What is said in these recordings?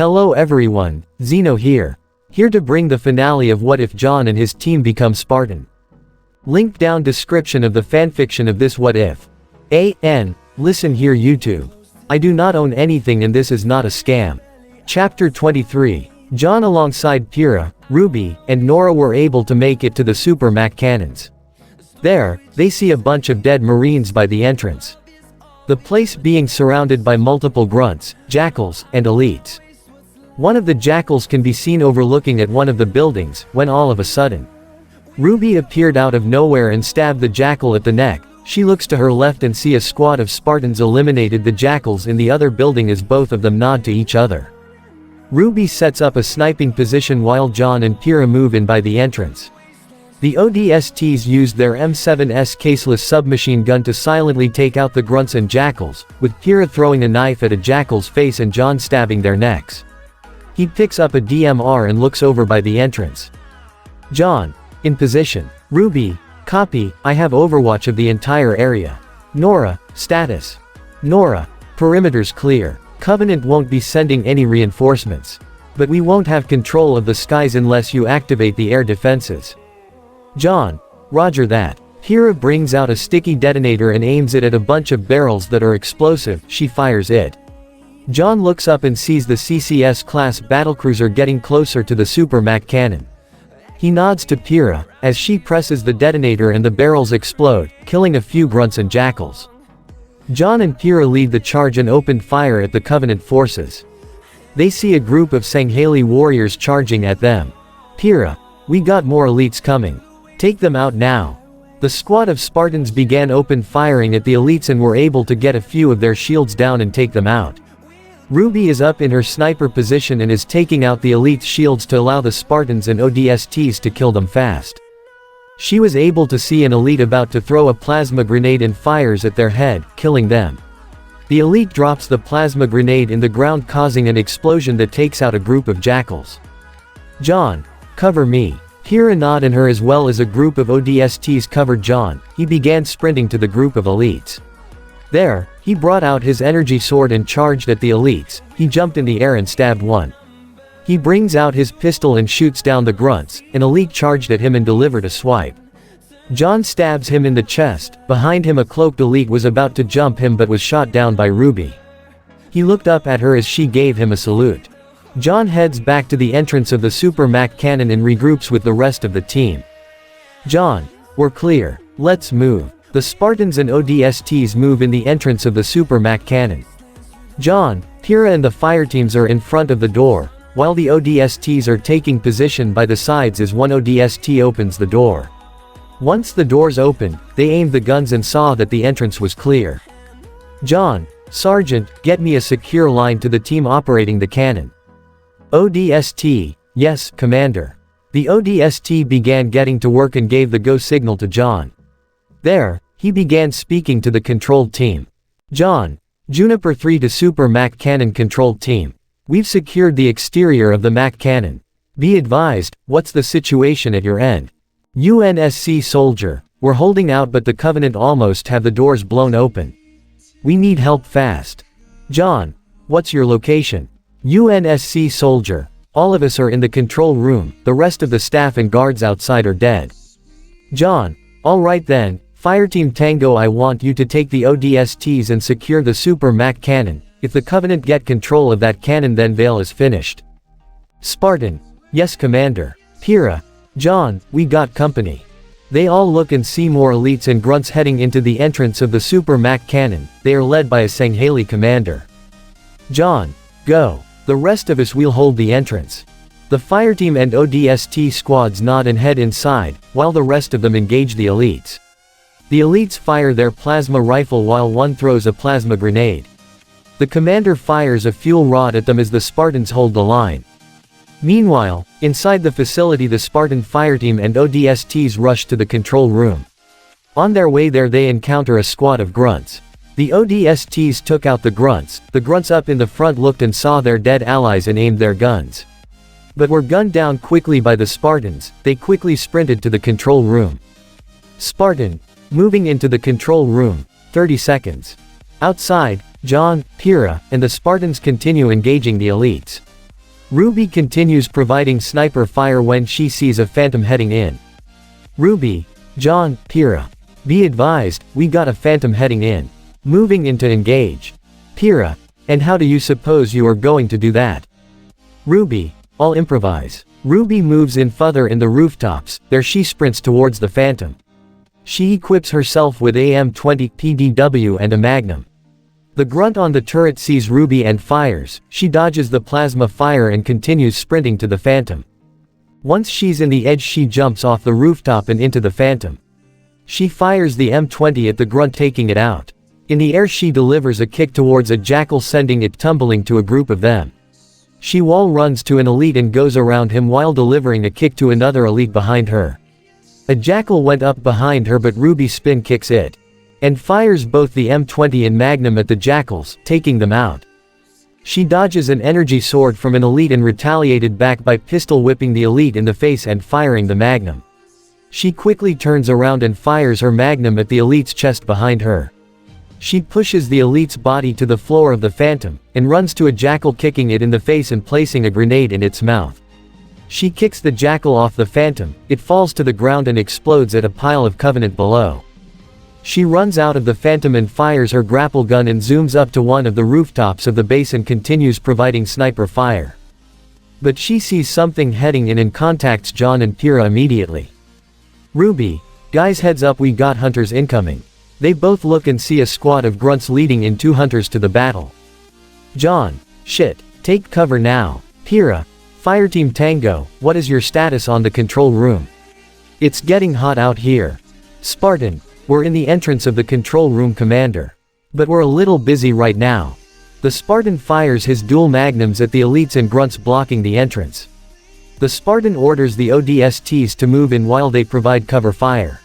Hello everyone, Zeno here. Here to bring the finale of What If Jaune and his team become Spartan. Link down description of the fanfiction of this What If. Listen here YouTube. I do not own anything and this is not a scam. Chapter 23. Jaune alongside Pyrrha, RWBY, and Nora were able to make it to the Super Mac cannons. There, they see a bunch of dead Marines by the entrance. The place being surrounded by multiple grunts, jackals, and elites. One of the jackals can be seen overlooking at one of the buildings, when all of a sudden, RWBY appeared out of nowhere and stabbed the jackal at the neck. She looks to her left and see a squad of Spartans eliminated the jackals in the other building as both of them nod to each other. RWBY sets up a sniping position while Jaune and Pyrrha move in by the entrance. The ODSTs used their M7's caseless submachine gun to silently take out the grunts and jackals, with Pyrrha throwing a knife at a jackal's face and Jaune stabbing their necks. He picks up a DMR and looks over by the entrance. Jaune. In position. RWBY. Copy, I have overwatch of the entire area. Nora. Status. Nora. Perimeters clear. Covenant won't be sending any reinforcements. But we won't have control of the skies unless you activate the air defenses. Jaune. Roger that. Pyrrha brings out a sticky detonator and aims it at a bunch of barrels that are explosive. She fires it. Jaune looks up and sees the CCS-class battlecruiser getting closer to the Super Mac cannon. He nods to Pyrrha, as she presses the detonator and the barrels explode, killing a few grunts and jackals. Jaune and Pyrrha lead the charge and open fire at the Covenant forces. They see a group of Sanghali warriors charging at them. Pyrrha. We got more elites coming. Take them out now. The squad of Spartans began open firing at the elites and were able to get a few of their shields down and take them out. RWBY is up in her sniper position and is taking out the elite's shields to allow the Spartans and ODSTs to kill them fast. She was able to see an elite about to throw a plasma grenade and fires at their head, killing them. The elite drops the plasma grenade in the ground, causing an explosion that takes out a group of jackals. Jaune. Cover me. Pyrrha nod and her as well as a group of ODSTs covered Jaune. He began sprinting to the group of elites. There, he brought out his energy sword and charged at the elites. He jumped in the air and stabbed one. He brings out his pistol and shoots down the grunts. An elite charged at him and delivered a swipe. Jaune stabs him in the chest. Behind him a cloaked elite was about to jump him but was shot down by RWBY. He looked up at her as she gave him a salute. Jaune heads back to the entrance of the Super Mac cannon and regroups with the rest of the team. Jaune. We're clear. Let's move. The Spartans and ODSTs move in the entrance of the Super Mac cannon. Jaune, Pyrrha and the fireteams are in front of the door, while the ODSTs are taking position by the sides as one ODST opens the door. Once the doors opened, they aimed the guns and saw that the entrance was clear. Jaune. Sergeant, get me a secure line to the team operating the cannon. ODST. Yes, Commander. The ODST began getting to work and gave the go signal to Jaune. There, he began speaking to the controlled team. Jaune. Juniper 3 to Super Mac Cannon controlled team. We've secured the exterior of the Mac Cannon. Be advised, what's the situation at your end? UNSC Soldier. We're holding out but the Covenant almost have the doors blown open. We need help fast. Jaune. What's your location? UNSC Soldier. All of us are in the control room, the rest of the staff and guards outside are dead. Jaune. Alright then, Fireteam Tango, I want you to take the ODSTs and secure the Super Mac cannon. If the Covenant get control of that cannon then Vale is finished. Spartan. Yes Commander. Pyrrha. Jaune, we got company. They all look and see more elites and grunts heading into the entrance of the Super Mac cannon. They are led by a Sanghali commander. Jaune. Go. The rest of us will hold the entrance. The fireteam and ODST squads nod and head inside, while the rest of them engage the elites. The elites fire their plasma rifle while one throws a plasma grenade. The commander fires a fuel rod at them as the Spartans hold the line. Meanwhile, inside the facility the Spartan fireteam and ODSTs rush to the control room. On their way there they encounter a squad of grunts. The ODSTs took out the grunts up in the front looked and saw their dead allies and aimed their guns. But were gunned down quickly by the Spartans. They quickly sprinted to the control room. Spartan. Moving into the control room. 30 seconds. Outside, Jaune, Pyrrha, and the Spartans continue engaging the elites. RWBY continues providing sniper fire when she sees a phantom heading in. RWBY, Jaune, Pyrrha. Be advised, we got a phantom heading in. Moving in to engage. Pyrrha, and how do you suppose you are going to do that? RWBY, I'll improvise. RWBY moves in further in the rooftops, there she sprints towards the phantom. She equips herself with AM-20 PDW and a magnum. The grunt on the turret sees RWBY and fires, she dodges the plasma fire and continues sprinting to the phantom. Once she's in the edge she jumps off the rooftop and into the phantom. She fires the M20 at the grunt taking it out. In the air she delivers a kick towards a jackal sending it tumbling to a group of them. She wall runs to an elite and goes around him while delivering a kick to another elite behind her. A jackal went up behind her but RWBY spin kicks it. And fires both the M20 and magnum at the jackals, taking them out. She dodges an energy sword from an elite and retaliated back by pistol whipping the elite in the face and firing the magnum. She quickly turns around and fires her magnum at the elite's chest behind her. She pushes the elite's body to the floor of the phantom, and runs to a jackal kicking it in the face and placing a grenade in its mouth. She kicks the jackal off the phantom, it falls to the ground and explodes at a pile of Covenant below. She runs out of the phantom and fires her grapple gun and zooms up to one of the rooftops of the base and continues providing sniper fire. But she sees something heading in and contacts Jaune and Pyrrha immediately. RWBY, guys heads up, we got hunters incoming. They both look and see a squad of grunts leading in 2 hunters to the battle. Jaune, shit, take cover now. Pyrrha, Fireteam Tango, what is your status on the control room? It's getting hot out here. Spartan, we're in the entrance of the control room, Commander. But we're a little busy right now. The Spartan fires his dual magnums at the elites and grunts blocking the entrance. The Spartan orders the ODSTs to move in while they provide cover fire.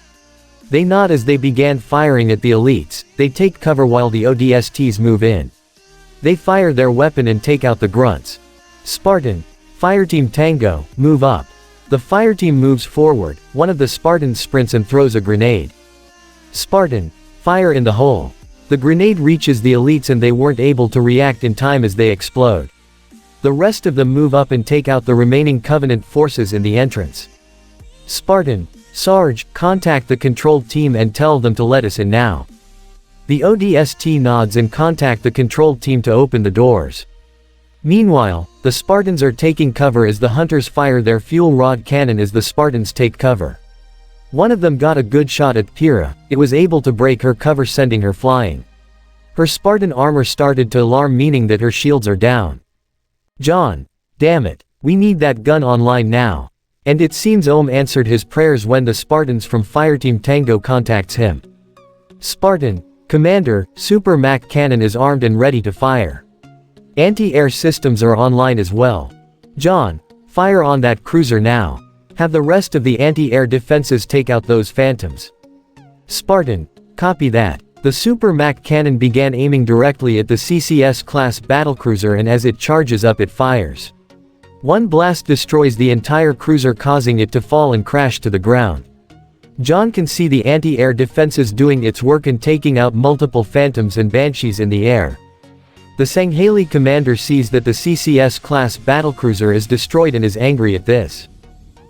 They nod as they began firing at the elites, they take cover while the ODSTs move in. They fire their weapon and take out the grunts. Spartan, Fireteam Tango, move up. The fireteam moves forward, one of the Spartans sprints and throws a grenade. Spartan, fire in the hole. The grenade reaches the elites and they weren't able to react in time as they explode. The rest of them move up and take out the remaining Covenant forces in the entrance. Spartan, Sarge, contact the control team and tell them to let us in now. The ODST nods and contact the control team to open the doors. Meanwhile, the Spartans are taking cover as the hunters fire their fuel rod cannon as the Spartans take cover. One of them got a good shot at Pyrrha, it was able to break her cover sending her flying. Her Spartan armor started to alarm, meaning that her shields are down. Jaune, damn it, we need that gun online now. And it seems Ohm answered his prayers when the Spartans from Fireteam Tango contacts him. Spartan, Commander, Super Mac cannon is armed and ready to fire. Anti-air systems are online as well. Jaune, fire on that cruiser now. Have the rest of the anti-air defenses take out those phantoms. Spartan, copy that. The Super Mac cannon began aiming directly at the CCS-class battlecruiser, and as it charges up it fires. One blast destroys the entire cruiser, causing it to fall and crash to the ground. Jaune can see the anti-air defenses doing its work and taking out multiple phantoms and banshees in the air. The Sangheili commander sees that the CCS-class battlecruiser is destroyed and is angry at this.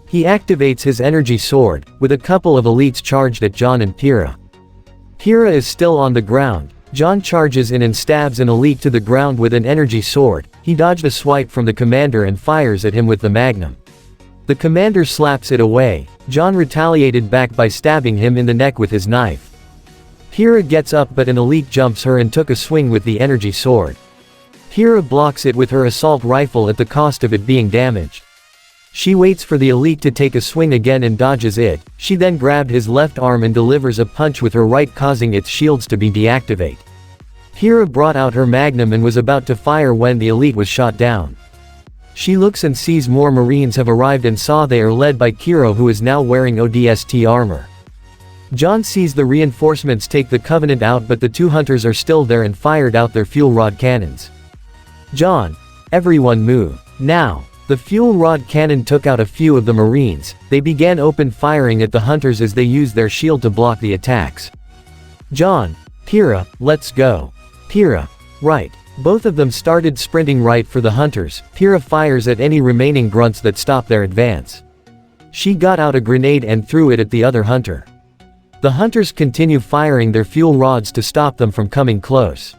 He activates his energy sword, with a couple of elites charged at Jaune and Pyrrha. Pyrrha is still on the ground. Jaune charges in and stabs an elite to the ground with an energy sword. He dodged a swipe from the commander and fires at him with the magnum. The commander slaps it away. Jaune retaliated back by stabbing him in the neck with his knife. Pyrrha gets up but an elite jumps her and took a swing with the energy sword. Pyrrha blocks it with her assault rifle at the cost of it being damaged. She waits for the elite to take a swing again and dodges it. She then grabbed his left arm and delivers a punch with her right, causing its shields to be deactivated. Pyrrha brought out her magnum and was about to fire when the elite was shot down. She looks and sees more Marines have arrived and saw they are led by Kiro, who is now wearing ODST armor. Jaune sees the reinforcements take the Covenant out, but the 2 hunters are still there and fired out their fuel rod cannons. Jaune, everyone move. Now. The fuel rod cannon took out a few of the Marines. They began open firing at the hunters as they used their shield to block the attacks. Jaune, Pyrrha, let's go. Pyrrha, right. Both of them started sprinting right for the hunters. Pyrrha fires at any remaining grunts that stop their advance. She got out a grenade and threw it at the other hunter. The hunters continue firing their fuel rods to stop them from coming close.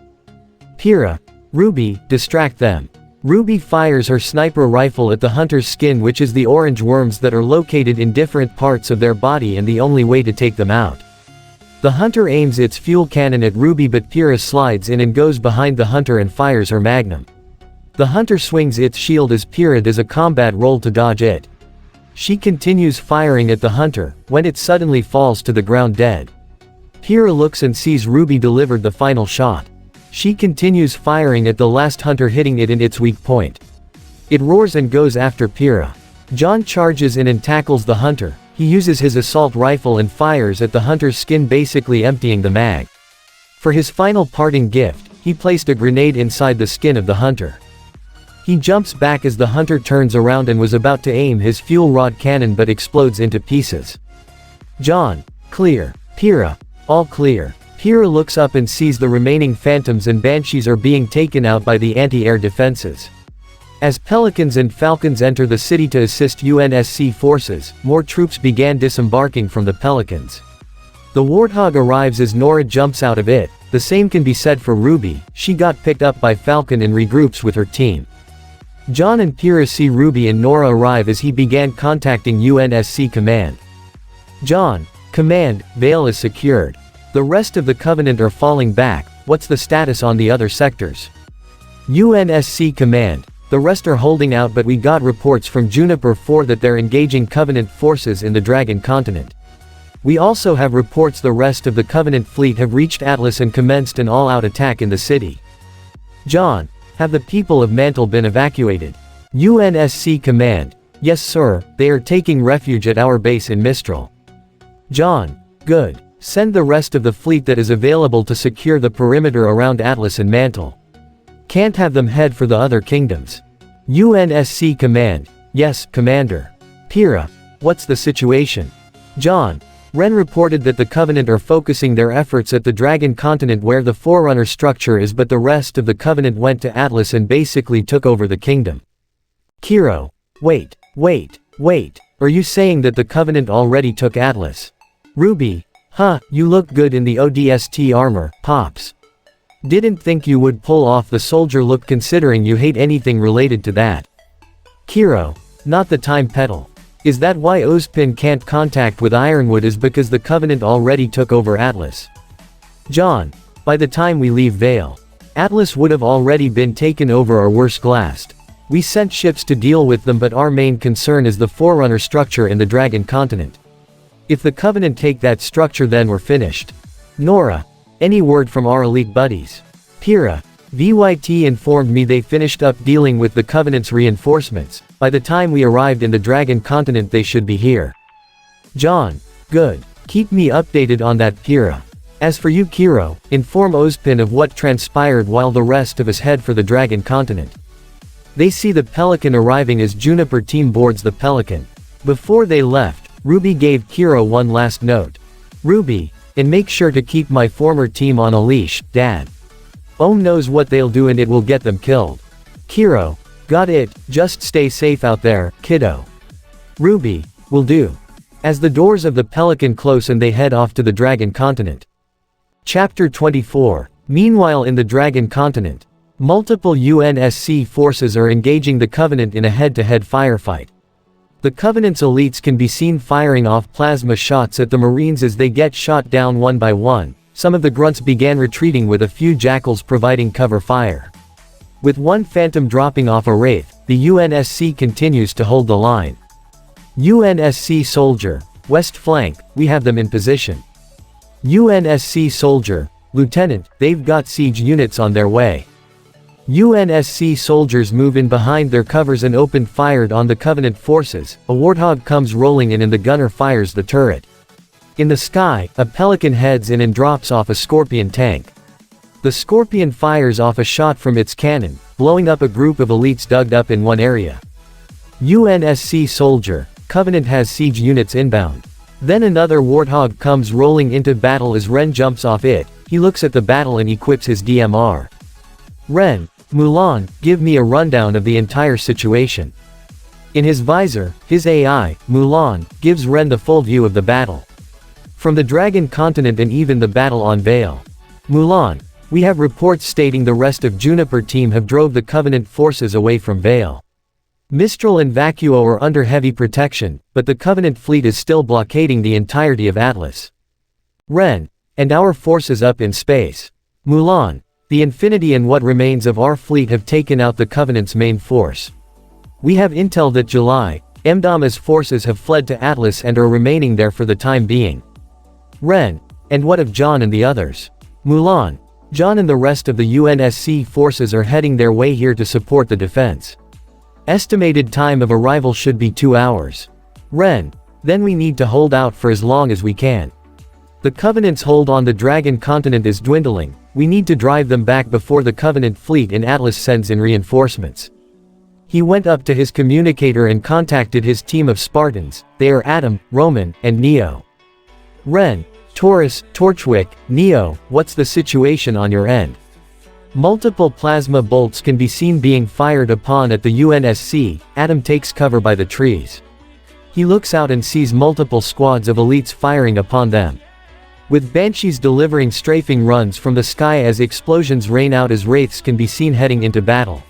Pyrrha, RWBY, distract them. RWBY fires her sniper rifle at the hunter's skin, which is the orange worms that are located in different parts of their body and the only way to take them out. The hunter aims its fuel cannon at RWBY, but Pyrrha slides in and goes behind the hunter and fires her magnum. The hunter swings its shield as Pyrrha does a combat roll to dodge it. She continues firing at the hunter, when it suddenly falls to the ground dead. Pyrrha looks and sees RWBY delivered the final shot. She continues firing at the last hunter, hitting it in its weak point. It roars and goes after Pyrrha. Jaune charges in and tackles the hunter. He uses his assault rifle and fires at the hunter's skin, basically emptying the mag. For his final parting gift, he placed a grenade inside the skin of the hunter. He jumps back as the hunter turns around and was about to aim his fuel rod cannon but explodes into pieces. Jaune, clear. Pyrrha, all clear. Pyrrha looks up and sees the remaining phantoms and banshees are being taken out by the anti-air defenses. As pelicans and falcons enter the city to assist UNSC forces, more troops began disembarking from the pelicans. The warthog arrives as Nora jumps out of it. The same can be said for RWBY. She got picked up by Falcon and regroups with her team. Jaune and Pyrrha see RWBY and Nora arrive as he began contacting UNSC command. Jaune, command, Vale is secured. The rest of the Covenant are falling back. What's the status on the other sectors? UNSC command, the rest are holding out, but we got reports from Juniper 4 that they're engaging Covenant forces in the Dragon continent. We also have reports the rest of the Covenant fleet have reached Atlas and commenced an all-out attack in the city. Jaune, have the people of Mantle been evacuated? UNSC command, yes sir, they are taking refuge at our base in Mistral. Jaune, good. Send the rest of the fleet that is available to secure the perimeter around Atlas and Mantle. Can't have them head for the other kingdoms. UNSC command, yes, commander. Pyrrha, what's the situation? Jaune, Ren reported that the Covenant are focusing their efforts at the Dragon continent where the Forerunner structure is, but the rest of the Covenant went to Atlas and basically took over the kingdom. Kiro, wait. Are you saying that the Covenant already took Atlas? RWBY, huh, you look good in the ODST armor, Pops. Didn't think you would pull off the soldier look considering you hate anything related to that. Kiro, not the time pedal. Is that why Ozpin can't contact with Ironwood, is because the Covenant already took over Atlas? Jaune, by the time we leave Vale, Atlas would have already been taken over or worse glassed. We sent ships to deal with them, but our main concern is the Forerunner structure in the Dragon continent. If the Covenant take that structure, then we're finished. Nora, any word from our elite buddies? Pyrrha, VYT informed me they finished up dealing with the Covenant's reinforcements. By the time we arrived in the Dragon continent they should be here. Jaune, good. Keep me updated on that, Pyrrha. As for you, Kiro, inform Ozpin of what transpired while the rest of us head for the Dragon continent. They see the Pelican arriving as Juniper team boards the Pelican. Before they left, RWBY gave Kiro one last note. RWBY, and make sure to keep my former team on a leash, Dad. Ohm knows what they'll do and it will get them killed. Kiro, got it, just stay safe out there, kiddo. RWBY, will do. As the doors of the Pelican close and they head off to the Dragon continent. Chapter 24. Meanwhile in the Dragon continent, multiple UNSC forces are engaging the Covenant in a head-to-head firefight. The Covenant's elites can be seen firing off plasma shots at the Marines as they get shot down one by one. Some of the grunts began retreating with a few jackals providing cover fire. With one phantom dropping off a wraith, the UNSC continues to hold the line. UNSC soldier, west flank, we have them in position. UNSC soldier, Lieutenant, they've got siege units on their way. UNSC soldiers move in behind their covers and open fire on the Covenant forces. A warthog comes rolling in and the gunner fires the turret. In the sky, a Pelican heads in and drops off a Scorpion tank. The Scorpion fires off a shot from its cannon, blowing up a group of elites dug up in one area. UNSC soldier, Covenant has siege units inbound. Then another warthog comes rolling into battle as Ren jumps off it. He looks at the battle and equips his DMR. Ren, Mulan, give me a rundown of the entire situation. In his visor, his AI, Mulan, gives Ren the full view of the battle. From the Dragon Continent and even the battle on Vale. Mulan, we have reports stating the rest of Juniper team have drove the Covenant forces away from Vale. Mistral and Vacuo are under heavy protection, but the Covenant fleet is still blockading the entirety of Atlas. Ren, and our forces up in space. Mulan, the Infinity and what remains of our fleet have taken out the Covenant's main force. We have intel that July, Mdama's forces have fled to Atlas and are remaining there for the time being. Ren, and what of Jaune and the others? Mulan, Jaune and the rest of the UNSC forces are heading their way here to support the defense. Estimated time of arrival should be 2 hours. Ren, then we need to hold out for as long as we can. The Covenant's hold on the Dragon Continent is dwindling, we need to drive them back before the Covenant fleet in Atlas sends in reinforcements. He went up to his communicator and contacted his team of Spartans, they are Adam, Roman, and Neo. Ren, Taurus, Torchwick, Neo, what's the situation on your end? Multiple plasma bolts can be seen being fired upon at the UNSC, Adam takes cover by the trees. He looks out and sees multiple squads of elites firing upon them. With banshees delivering strafing runs from the sky as explosions rain out as wraiths can be seen heading into battle.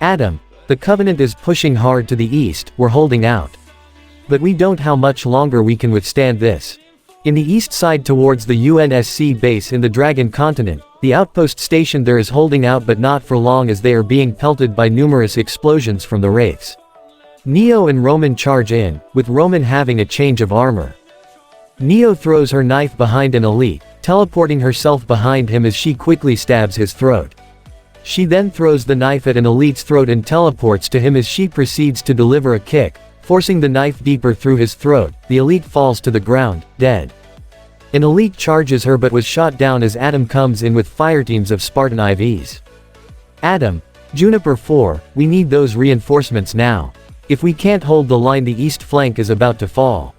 Adam, the Covenant is pushing hard to the east, we're holding out. But we don't how much longer we can withstand this. In the east side towards the UNSC base in the Dragon Continent, the outpost station there is holding out but not for long as they are being pelted by numerous explosions from the wraiths. Neo and Roman charge in, with Roman having a change of armor. Neo throws her knife behind an elite, teleporting herself behind him as she quickly stabs his throat. She then throws the knife at an elite's throat and teleports to him as she proceeds to deliver a kick, forcing the knife deeper through his throat. The elite falls to the ground, dead. An elite charges her but was shot down as Adam comes in with fireteams of Spartan IVs. Adam, Juniper 4, we need those reinforcements now. If we can't hold the line the east flank is about to fall.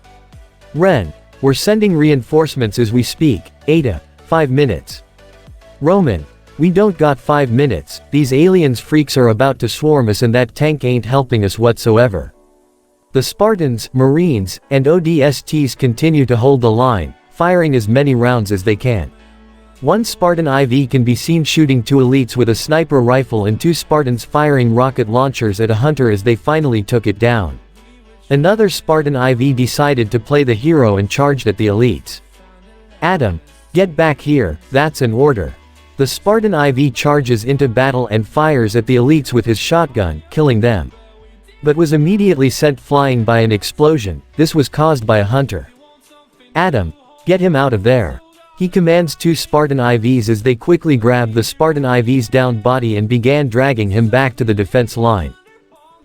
Ren, we're sending reinforcements as we speak, Ada, 5 minutes. Roman, we don't got 5 minutes, these aliens freaks are about to swarm us and that tank ain't helping us whatsoever. The Spartans, Marines, and ODSTs continue to hold the line, firing as many rounds as they can. One Spartan IV can be seen shooting 2 elites with a sniper rifle and 2 Spartans firing rocket launchers at a hunter as they finally took it down. Another Spartan IV decided to play the hero and charged at the elites. Adam, get back here, that's an order. The Spartan IV charges into battle and fires at the elites with his shotgun, killing them. But was immediately sent flying by an explosion, this was caused by a hunter. Adam, get him out of there. He commands 2 Spartan IVs as they quickly grabbed the Spartan IV's downed body and began dragging him back to the defense line.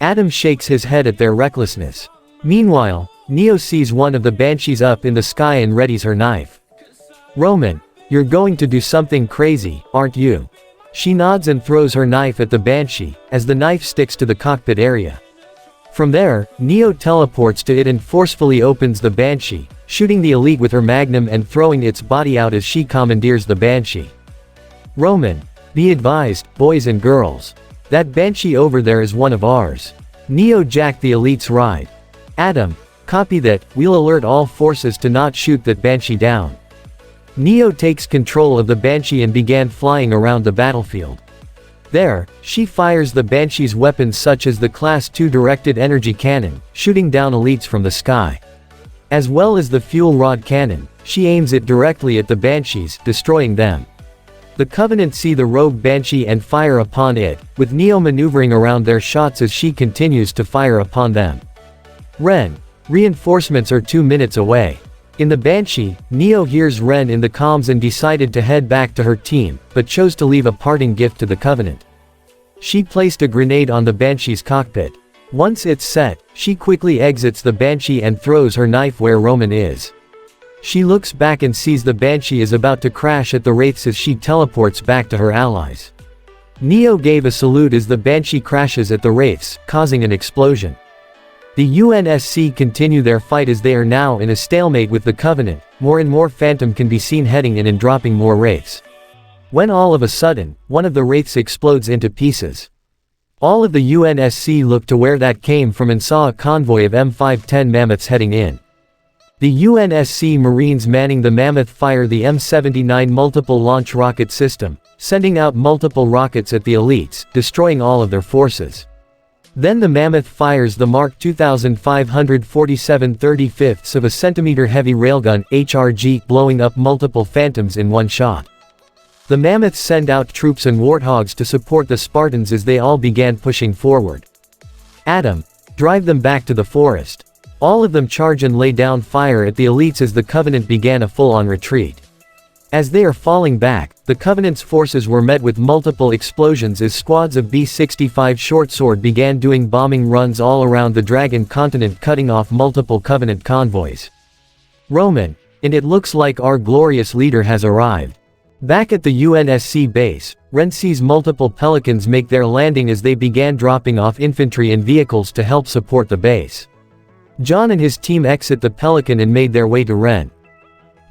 Adam shakes his head at their recklessness. Meanwhile, Neo sees one of the banshees up in the sky and readies her knife. Roman, you're going to do something crazy, aren't you? She nods and throws her knife at the banshee, as the knife sticks to the cockpit area. From there, Neo teleports to it and forcefully opens the banshee, shooting the elite with her magnum and throwing its body out as she commandeers the banshee. Roman, be advised, boys and girls. That banshee over there is one of ours. Neo jacked the elite's ride. Adam, copy that, we'll alert all forces to not shoot that banshee down. Neo takes control of the banshee and began flying around the battlefield. There, she fires the banshee's weapons such as the Class 2 directed energy cannon, shooting down elites from the sky. As well as the fuel rod cannon, she aims it directly at the banshees, destroying them. The Covenant see the rogue banshee and fire upon it, with Neo maneuvering around their shots as she continues to fire upon them. Ren, reinforcements are 2 minutes away. In the banshee, Neo hears Ren in the comms and decided to head back to her team, but chose to leave a parting gift to the Covenant. She placed a grenade on the banshee's cockpit. Once it's set, she quickly exits the banshee and throws her knife where Roman is. She looks back and sees the banshee is about to crash at the wraiths as she teleports back to her allies. Neo gave a salute as the banshee crashes at the wraiths, causing an explosion. The UNSC continue their fight as they are now in a stalemate with the Covenant. More and more Phantom can be seen heading in and dropping more wraiths. When all of a sudden, one of the wraiths explodes into pieces. All of the UNSC looked to where that came from and saw a convoy of M510 Mammoths heading in. The UNSC Marines manning the Mammoth fire the M79 multiple launch rocket system, sending out multiple rockets at the elites, destroying all of their forces. Then the Mammoth fires the Mark 2547 35ths of a centimeter heavy railgun HRG, blowing up multiple Phantoms in one shot. The Mammoths send out troops and Warthogs to support the Spartans as they all began pushing forward. Adam, drive them back to the forest. All of them charge and lay down fire at the elites as the Covenant began a full-on retreat. As they are falling back, the Covenant's forces were met with multiple explosions as squads of B-65 short sword began doing bombing runs all around the Dragon continent, cutting off multiple Covenant convoys. Roman, and it looks like our glorious leader has arrived. Back at the UNSC base, Ren sees multiple Pelicans make their landing as they began dropping off infantry and vehicles to help support the base. John and his team exit the Pelican and made their way to Ren.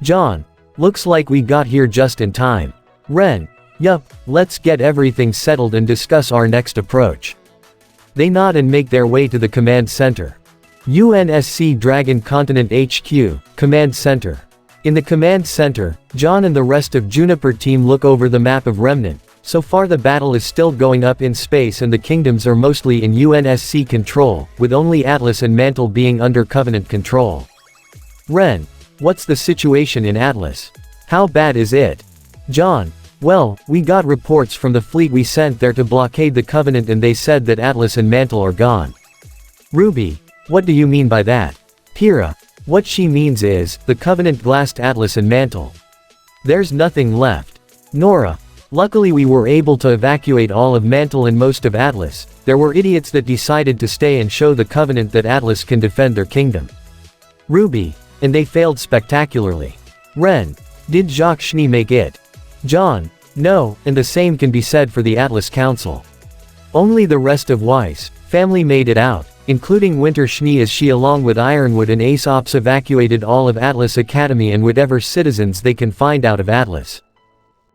John, looks like we got here just in time. Ren, yup, let's get everything settled and discuss our next approach. They nod and make their way to the command center. UNSC Dragon Continent HQ, Command Center. In the command center, John and the rest of Juniper team look over the map of Remnant. So far the battle is still going up in space and the kingdoms are mostly in UNSC control, with only Atlas and Mantle being under Covenant control. Ren, what's the situation in Atlas? How bad is it? John, well, we got reports from the fleet we sent there to blockade the Covenant and they said that Atlas and Mantle are gone. RWBY, what do you mean by that? Pyrrha, what she means is, the Covenant glassed Atlas and Mantle. There's nothing left. Nora, luckily we were able to evacuate all of Mantle and most of Atlas. There were idiots that decided to stay and show the Covenant that Atlas can defend their kingdom. RWBY, and they failed spectacularly. Ren, did Jacques Schnee make it? John, no, and the same can be said for the Atlas Council. Only the rest of Weiss family made it out, including Winter Schnee, as she along with Ironwood and Ace Ops evacuated all of Atlas Academy and whatever citizens they can find out of Atlas.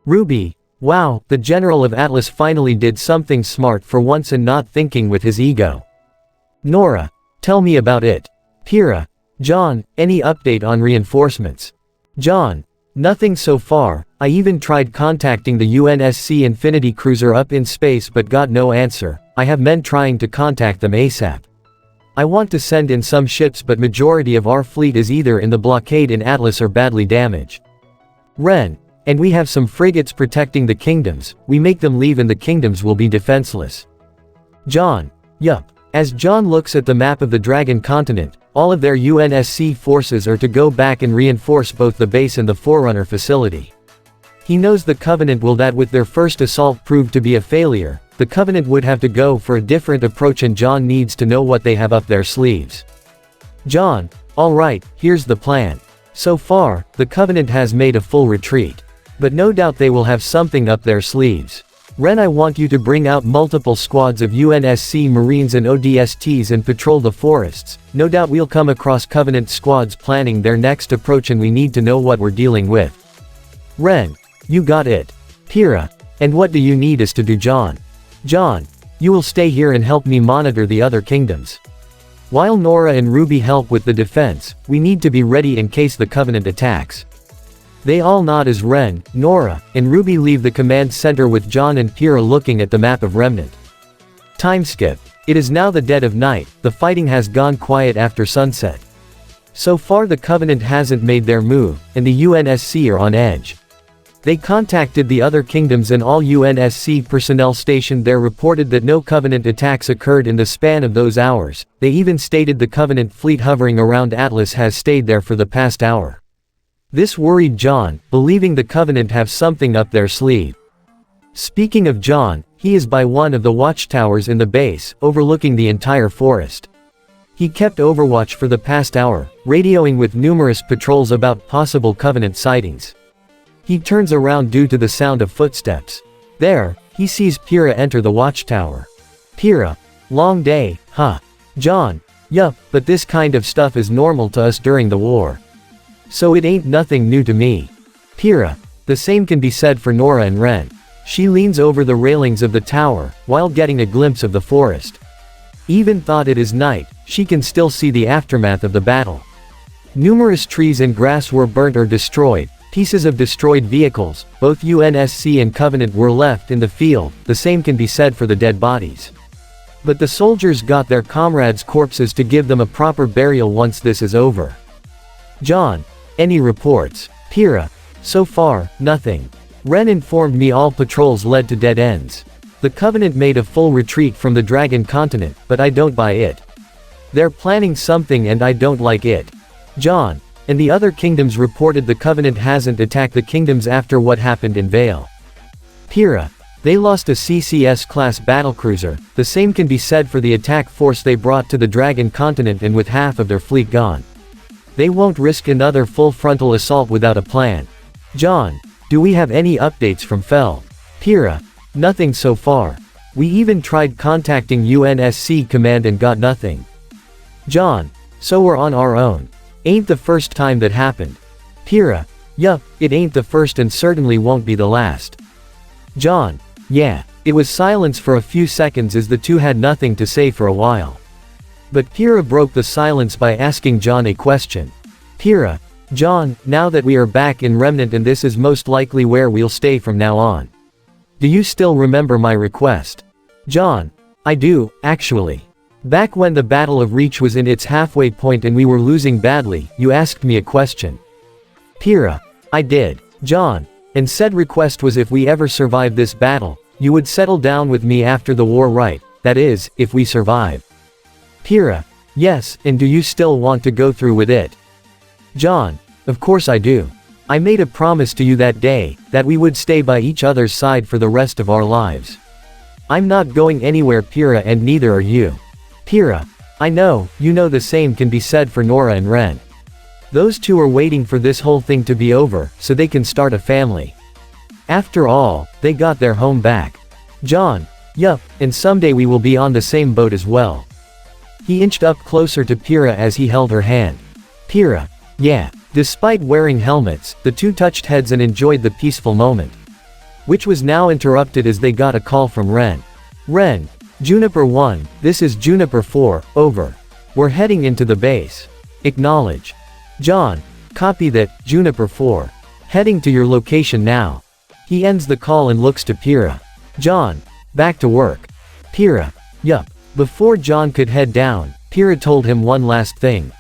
RWBY, wow, the general of Atlas finally did something smart for once and not thinking with his ego. Nora, tell me about it. Pyrrha, John, any update on reinforcements? John, nothing so far. I even tried contacting the UNSC Infinity Cruiser up in space but got no answer. I have men trying to contact them ASAP. I want to send in some ships but majority of our fleet is either in the blockade in Atlas or badly damaged. Ren, and we have some frigates protecting the kingdoms. We make them leave and the kingdoms will be defenseless. John, yup. As John looks at the map of the Dragon continent, all of their UNSC forces are to go back and reinforce both the base and the Forerunner facility. He knows the Covenant will that with their first assault prove to be a failure. The Covenant would have to go for a different approach and John needs to know what they have up their sleeves. John, alright, here's the plan. So far, the Covenant has made a full retreat. But no doubt they will have something up their sleeves. Ren, I want you to bring out multiple squads of UNSC Marines and ODSTs and patrol the forests. No doubt we'll come across Covenant squads planning their next approach and we need to know what we're dealing with. Ren, you got it. Pyrrha, and what do you need us to do? John, you will stay here and help me monitor the other kingdoms. While Nora and RWBY help with the defense, we need to be ready in case the Covenant attacks. They all nod as Ren, Nora, and RWBY leave the command center with John and Pyrrha looking at the map of Remnant. Time skip. It is now the dead of night, the fighting has gone quiet after sunset. So far the Covenant hasn't made their move, and the UNSC are on edge. They contacted the other kingdoms and all UNSC personnel stationed there reported that no Covenant attacks occurred in the span of those hours. They even stated the Covenant fleet hovering around Atlas has stayed there for the past hour. This worried John, believing the Covenant have something up their sleeve. Speaking of John, he is by one of the watchtowers in the base, overlooking the entire forest. He kept overwatch for the past hour, radioing with numerous patrols about possible Covenant sightings. He turns around due to the sound of footsteps. There, he sees Pyrrha enter the watchtower. Pyrrha, long day, huh? John, yup, but this kind of stuff is normal to us during the war. So it ain't nothing new to me. Pyrrha, The same can be said for Nora and Ren. She leans over the railings of the tower, while getting a glimpse of the forest. Even though it is night, she can still see the aftermath of the battle. Numerous trees and grass were burnt or destroyed, pieces of destroyed vehicles, both UNSC and Covenant were left in the field, the same can be said for the dead bodies. But the soldiers got their comrades' corpses to give them a proper burial once this is over. John. Any reports? Pyrrha. So far, nothing. Ren informed me all patrols led to dead ends. The Covenant made a full retreat from the Dragon Continent, but I don't buy it. They're planning something and I don't like it. John. And the other kingdoms reported the Covenant hasn't attacked the kingdoms after what happened in Vale. Pyrrha. They lost a CCS-class battlecruiser, the same can be said for the attack force they brought to the Dragon Continent and with half of their fleet gone. They won't risk another full frontal assault without a plan. John. Do we have any updates from Fel? Pyrrha. Nothing so far. We even tried contacting UNSC command and got nothing. John. So we're on our own. Ain't the first time that happened. Pyrrha. Yup, it ain't the first and certainly won't be the last. John. Yeah. It was silence for a few seconds as the two had nothing to say for a while. But Pyrrha broke the silence by asking John a question. Pyrrha. John, now that we are back in Remnant and this is most likely where we'll stay from now on. Do you still remember my request? John. I do, actually. Back when the Battle of Reach was in its halfway point and we were losing badly, you asked me a question. Pyrrha. I did. John. And said request was if we ever survive this battle, you would settle down with me after the war, right? That is, if we survive. Pyrrha. Yes, and do you still want to go through with it? John. Of course I do. I made a promise to you that day, that we would stay by each other's side for the rest of our lives. I'm not going anywhere, Pyrrha, and neither are you. Pyrrha. I know, you know the same can be said for Nora and Ren. Those two are waiting for this whole thing to be over, so they can start a family. After all, they got their home back. John. Yup, and someday we will be on the same boat as well. He inched up closer to Pyrrha as he held her hand. Pyrrha. Yeah. Despite wearing helmets, the two touched heads and enjoyed the peaceful moment. Which was now interrupted as they got a call from Ren. Ren. Juniper 1, this is Juniper 4, over. We're heading into the base. Acknowledge. John. Copy that, Juniper 4. Heading to your location now. He ends the call and looks to Pyrrha. John. Back to work. Pyrrha. Yup. Before John could head down, Pyrrha told him one last thing.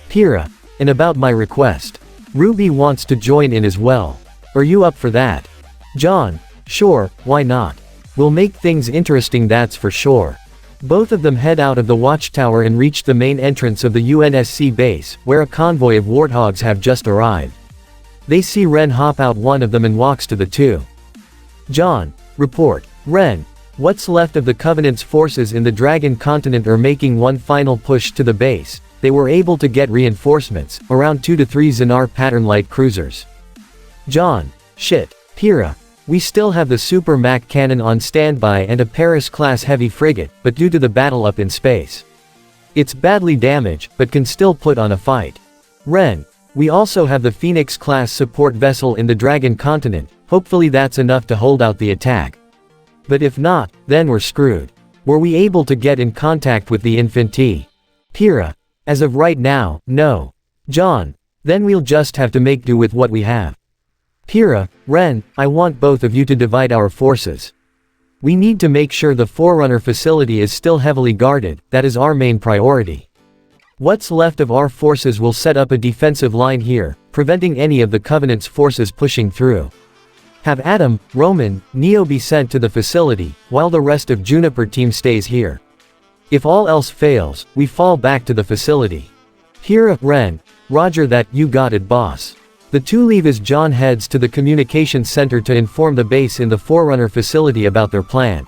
Pyrrha. And about my request. RWBY wants to join in as well. Are you up for that? John. Sure, why not? We'll make things interesting, that's for sure. Both of them head out of the watchtower and reach the main entrance of the UNSC base, where a convoy of warthogs have just arrived. They see Ren hop out one of them and walks to the two. John. Report. Ren. What's left of the Covenant's forces in the Dragon Continent are making one final push to the base. They were able to get reinforcements, around 2 to 3 Xenar pattern light cruisers. John. Shit. Pyrrha. We still have the Super Mac cannon on standby and a Paris-class heavy frigate, but due to the battle up in space, it's badly damaged, but can still put on a fight. Ren. We also have the Phoenix-class support vessel in the Dragon Continent, hopefully that's enough to hold out the attack. But if not, then we're screwed. Were we able to get in contact with the Infantry? Pyrrha. As of right now, no. John. Then we'll just have to make do with what we have. Pyrrha. Ren, I want both of you to divide our forces. We need to make sure the Forerunner facility is still heavily guarded, that is our main priority. What's left of our forces will set up a defensive line here, preventing any of the Covenant's forces pushing through. Have Adam, Roman, Neo be sent to the facility, while the rest of Juniper team stays here. If all else fails, we fall back to the facility. Pyrrha. Ren. Roger that, you got it, boss. The two leave as John heads to the communications center to inform the base in the Forerunner facility about their plan.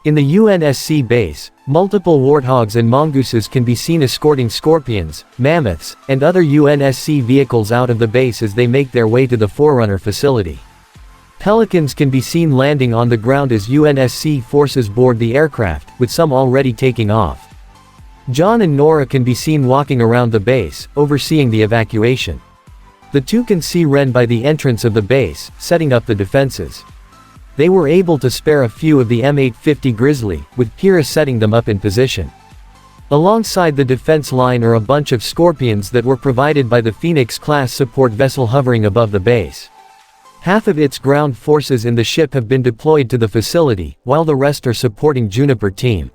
In the UNSC base, multiple warthogs and mongooses can be seen escorting scorpions, mammoths, and other UNSC vehicles out of the base as they make their way to the Forerunner facility. Pelicans can be seen landing on the ground as UNSC forces board the aircraft, with some already taking off. John and Nora can be seen walking around the base, overseeing the evacuation. The two can see Ren by the entrance of the base, setting up the defenses. They were able to spare a few of the M850 Grizzly, with Pyrrha setting them up in position. Alongside the defense line are a bunch of Scorpions that were provided by the Phoenix-class support vessel hovering above the base. Half of its ground forces in the ship have been deployed to the facility, while the rest are supporting Juniper team.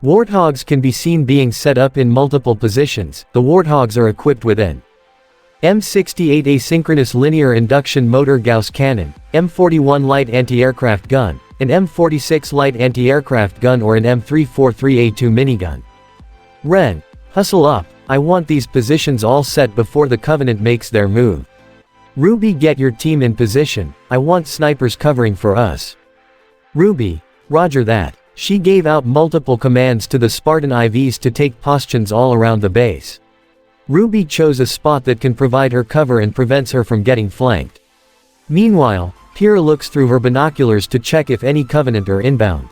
Warthogs can be seen being set up in multiple positions. The Warthogs are equipped with an M68 asynchronous linear induction motor Gauss cannon, M41 light anti-aircraft gun, an M46 light anti-aircraft gun or an M343A2 minigun. Ren, hustle up, I want these positions all set before the Covenant makes their move. RWBY, get your team in position, I want snipers covering for us. RWBY, roger that. She gave out multiple commands to the Spartan IVs to take positions all around the base. RWBY chose a spot that can provide her cover and prevents her from getting flanked. Meanwhile, Pyrrha looks through her binoculars to check if any Covenant are inbound.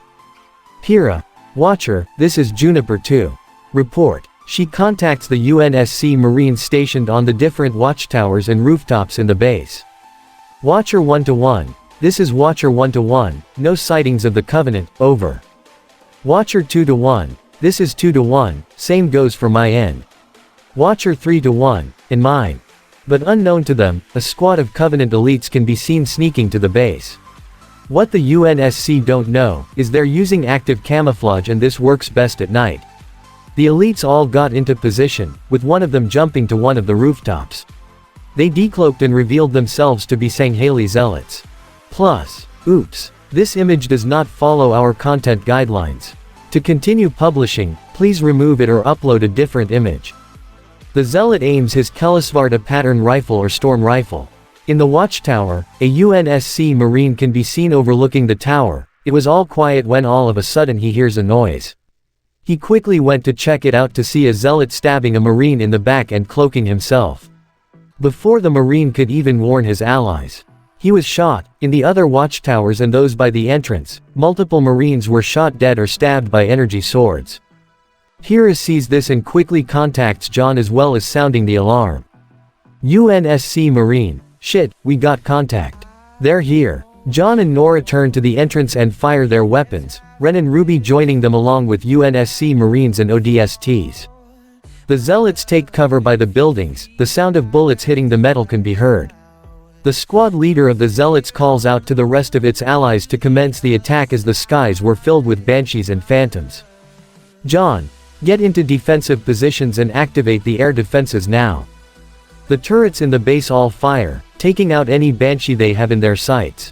Pyrrha, Watcher, this is Juniper 2. Report. She contacts the UNSC Marines stationed on the different watchtowers and rooftops in the base. Watcher 1-1. This is Watcher 1-1, no sightings of the Covenant, over. Watcher 2-1. This is 2-1, same goes for my end. Watcher 3-1, in mine. But unknown to them, a squad of Covenant elites can be seen sneaking to the base. What the UNSC don't know, is they're using active camouflage and this works best at night. The elites all got into position, with one of them jumping to one of the rooftops. They decloaked and revealed themselves to be Sangheili zealots. Plus, oops, this image does not follow our content guidelines. To continue publishing, please remove it or upload a different image. The zealot aims his Kelesvarta pattern rifle or storm rifle. In the watchtower, a UNSC Marine can be seen overlooking the tower. It was all quiet when all of a sudden he hears a noise. He quickly went to check it out to see a zealot stabbing a Marine in the back and cloaking himself. Before the Marine could even warn his allies, he was shot. In the other watchtowers and those by the entrance, multiple Marines were shot dead or stabbed by energy swords. Pyrrha sees this and quickly contacts Jaune as well as sounding the alarm. UNSC Marine, shit, we got contact. They're here. Jaune and Nora turn to the entrance and fire their weapons, Ren and RWBY joining them along with UNSC Marines and ODSTs. The zealots take cover by the buildings, the sound of bullets hitting the metal can be heard. The squad leader of the zealots calls out to the rest of its allies to commence the attack as the skies were filled with banshees and phantoms. Jaune, get into defensive positions and activate the air defenses now. The turrets in the base all fire, taking out any banshee they have in their sights.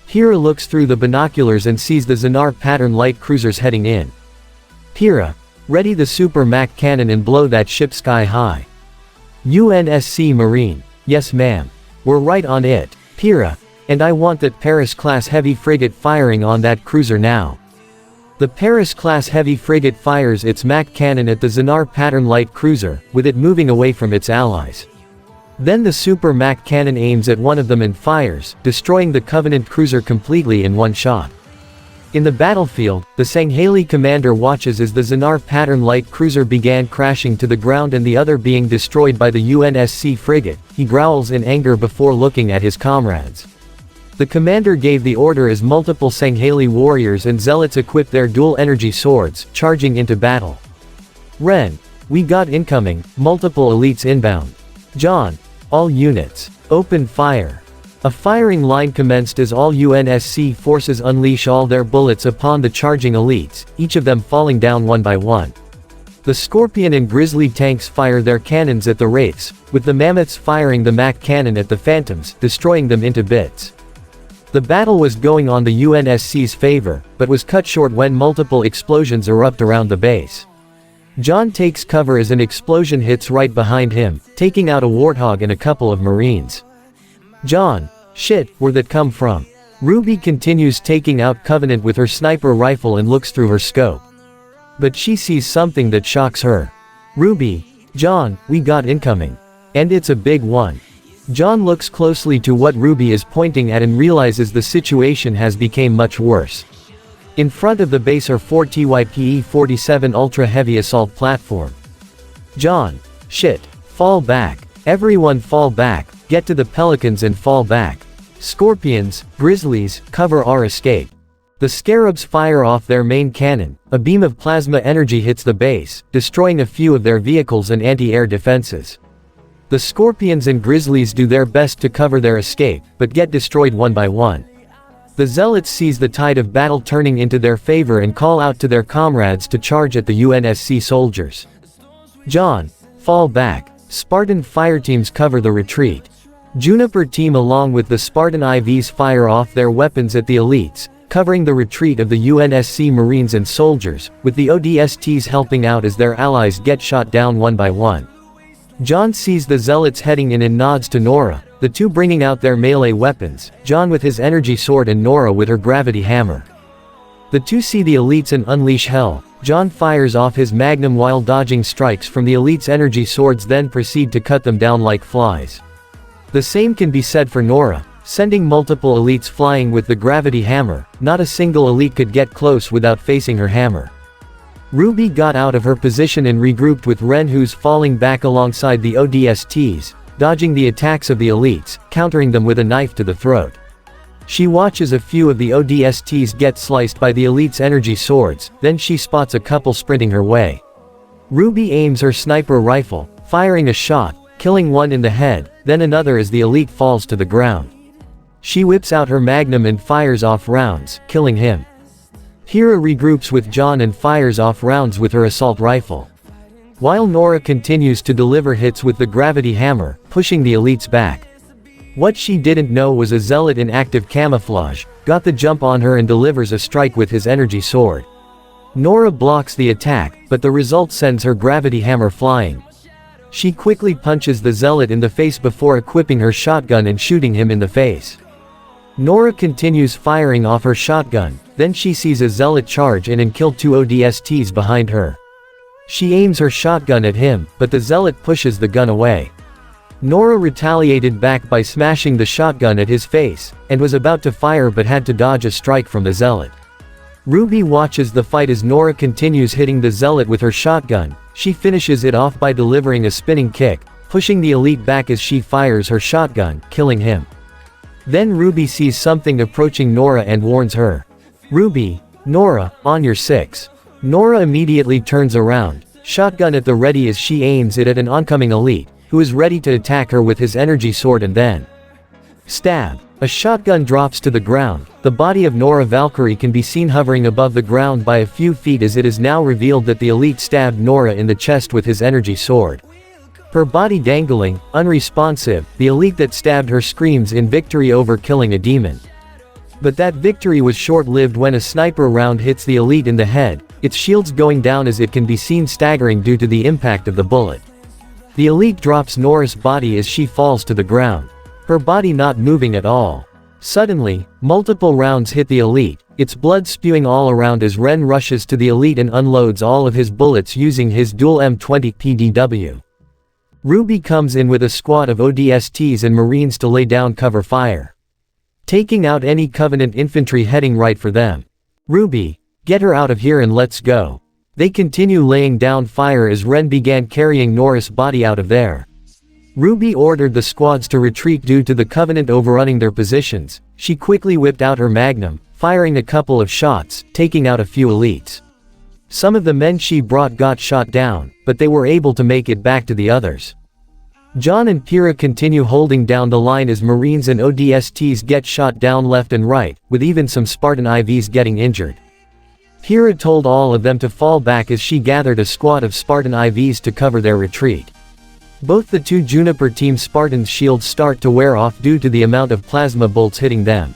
Pyrrha looks through the binoculars and sees the Xenar pattern light cruisers heading in. Pyrrha, ready the Super Mac cannon and blow that ship sky high. UNSC Marine, yes ma'am. We're right on it, Pyrrha, and I want that Paris-class heavy frigate firing on that cruiser now. The Paris-class heavy frigate fires its Mac cannon at the Xenar pattern light cruiser, with it moving away from its allies. Then the Super Mac cannon aims at one of them and fires, destroying the Covenant cruiser completely in one shot. In the battlefield, the Sangheili commander watches as the Xenar pattern light cruiser began crashing to the ground and the other being destroyed by the UNSC frigate. He growls in anger before looking at his comrades. The commander gave the order as multiple Sangheili warriors and zealots equipped their dual energy swords, charging into battle. Ren, we got incoming, multiple elites inbound. Jaune, all units, open fire. A firing line commenced as all UNSC forces unleash all their bullets upon the charging elites, each of them falling down one by one. The Scorpion and Grizzly tanks fire their cannons at the Wraiths, with the Mammoths firing the Mac cannon at the Phantoms, destroying them into bits. The battle was going on the UNSC's favor, but was cut short when multiple explosions erupt around the base. Jaune takes cover as an explosion hits right behind him, taking out a Warthog and a couple of Marines. Jaune, shit, where'd that come from? RWBY continues taking out Covenant with her sniper rifle and looks through her scope. But she sees something that shocks her. RWBY, Jaune, we got incoming. And it's a big one. Jaune looks closely to what RWBY is pointing at and realizes the situation has become much worse. In front of the base are 4 TYPE-47 Ultra Heavy Assault Platform. Jaune, shit, fall back. Everyone fall back, get to the Pelicans and fall back. Scorpions, Grizzlies, cover our escape. The Scarabs fire off their main cannon. A beam of plasma energy hits the base, destroying a few of their vehicles and anti-air defenses. The Scorpions and Grizzlies do their best to cover their escape, but get destroyed one by one. The Zealots seize the tide of battle turning into their favor and call out to their comrades to charge at the UNSC soldiers. Jaune, fall back. Spartan fireteams cover the retreat. Juniper team along with the Spartan IVs fire off their weapons at the elites, covering the retreat of the UNSC Marines and soldiers, with the ODSTs helping out as their allies get shot down one by one. Jaune sees the Zealots heading in and nods to Nora, the two bringing out their melee weapons, Jaune with his energy sword and Nora with her gravity hammer. The two see the elites and unleash hell. Jaune fires off his magnum while dodging strikes from the elites' energy swords, then proceed to cut them down like flies. The same can be said for Nora, sending multiple elites flying with the gravity hammer. Not a single elite could get close without facing her hammer. RWBY got out of her position and regrouped with Ren, who's falling back alongside the ODSTs, dodging the attacks of the elites, countering them with a knife to the throat. She watches a few of the ODSTs get sliced by the elites' energy swords, then she spots a couple sprinting her way. RWBY aims her sniper rifle, firing a shot, killing one in the head, then another as the elite falls to the ground. She whips out her magnum and fires off rounds, killing him. Hera regroups with Jaune and fires off rounds with her assault rifle. While Nora continues to deliver hits with the gravity hammer, pushing the elites back. What she didn't know was a zealot in active camouflage got the jump on her and delivers a strike with his energy sword. Nora blocks the attack, but the result sends her gravity hammer flying. She quickly punches the zealot in the face before equipping her shotgun and shooting him in the face. Nora continues firing off her shotgun, then she sees a zealot charge in and kill two ODSTs behind her. She aims her shotgun at him, but the zealot pushes the gun away. Nora retaliated back by smashing the shotgun at his face, and was about to fire but had to dodge a strike from the zealot. RWBY watches the fight as Nora continues hitting the zealot with her shotgun. She finishes it off by delivering a spinning kick, pushing the elite back as she fires her shotgun, killing him. Then RWBY sees something approaching Nora and warns her. RWBY, Nora, on your 6. Nora immediately turns around, shotgun at the ready as she aims it at an oncoming elite, who is ready to attack her with his energy sword, and then stab. A shotgun drops to the ground. The body of Nora Valkyrie can be seen hovering above the ground by a few feet as it is now revealed that the elite stabbed Nora in the chest with his energy sword. Her body dangling, unresponsive, the elite that stabbed her screams in victory over killing a demon. But that victory was short-lived when a sniper round hits the elite in the head, its shields going down as it can be seen staggering due to the impact of the bullet. The elite drops Nora's body as she falls to the ground. Her body not moving at all. Suddenly, multiple rounds hit the elite, its blood spewing all around as Ren rushes to the elite and unloads all of his bullets using his dual M20 PDW. RWBY comes in with a squad of ODSTs and Marines to lay down cover fire, taking out any Covenant infantry heading right for them. RWBY, get her out of here and let's go. They continue laying down fire as Ren began carrying Nora's body out of there. RWBY ordered the squads to retreat due to the Covenant overrunning their positions. She quickly whipped out her magnum, firing a couple of shots, taking out a few elites. Some of the men she brought got shot down, but they were able to make it back to the others. Jaune and Pyrrha continue holding down the line as Marines and ODSTs get shot down left and right, with even some Spartan IVs getting injured. Hera told all of them to fall back as she gathered a squad of Spartan IVs to cover their retreat. Both the two Juniper team Spartans' shields start to wear off due to the amount of plasma bolts hitting them.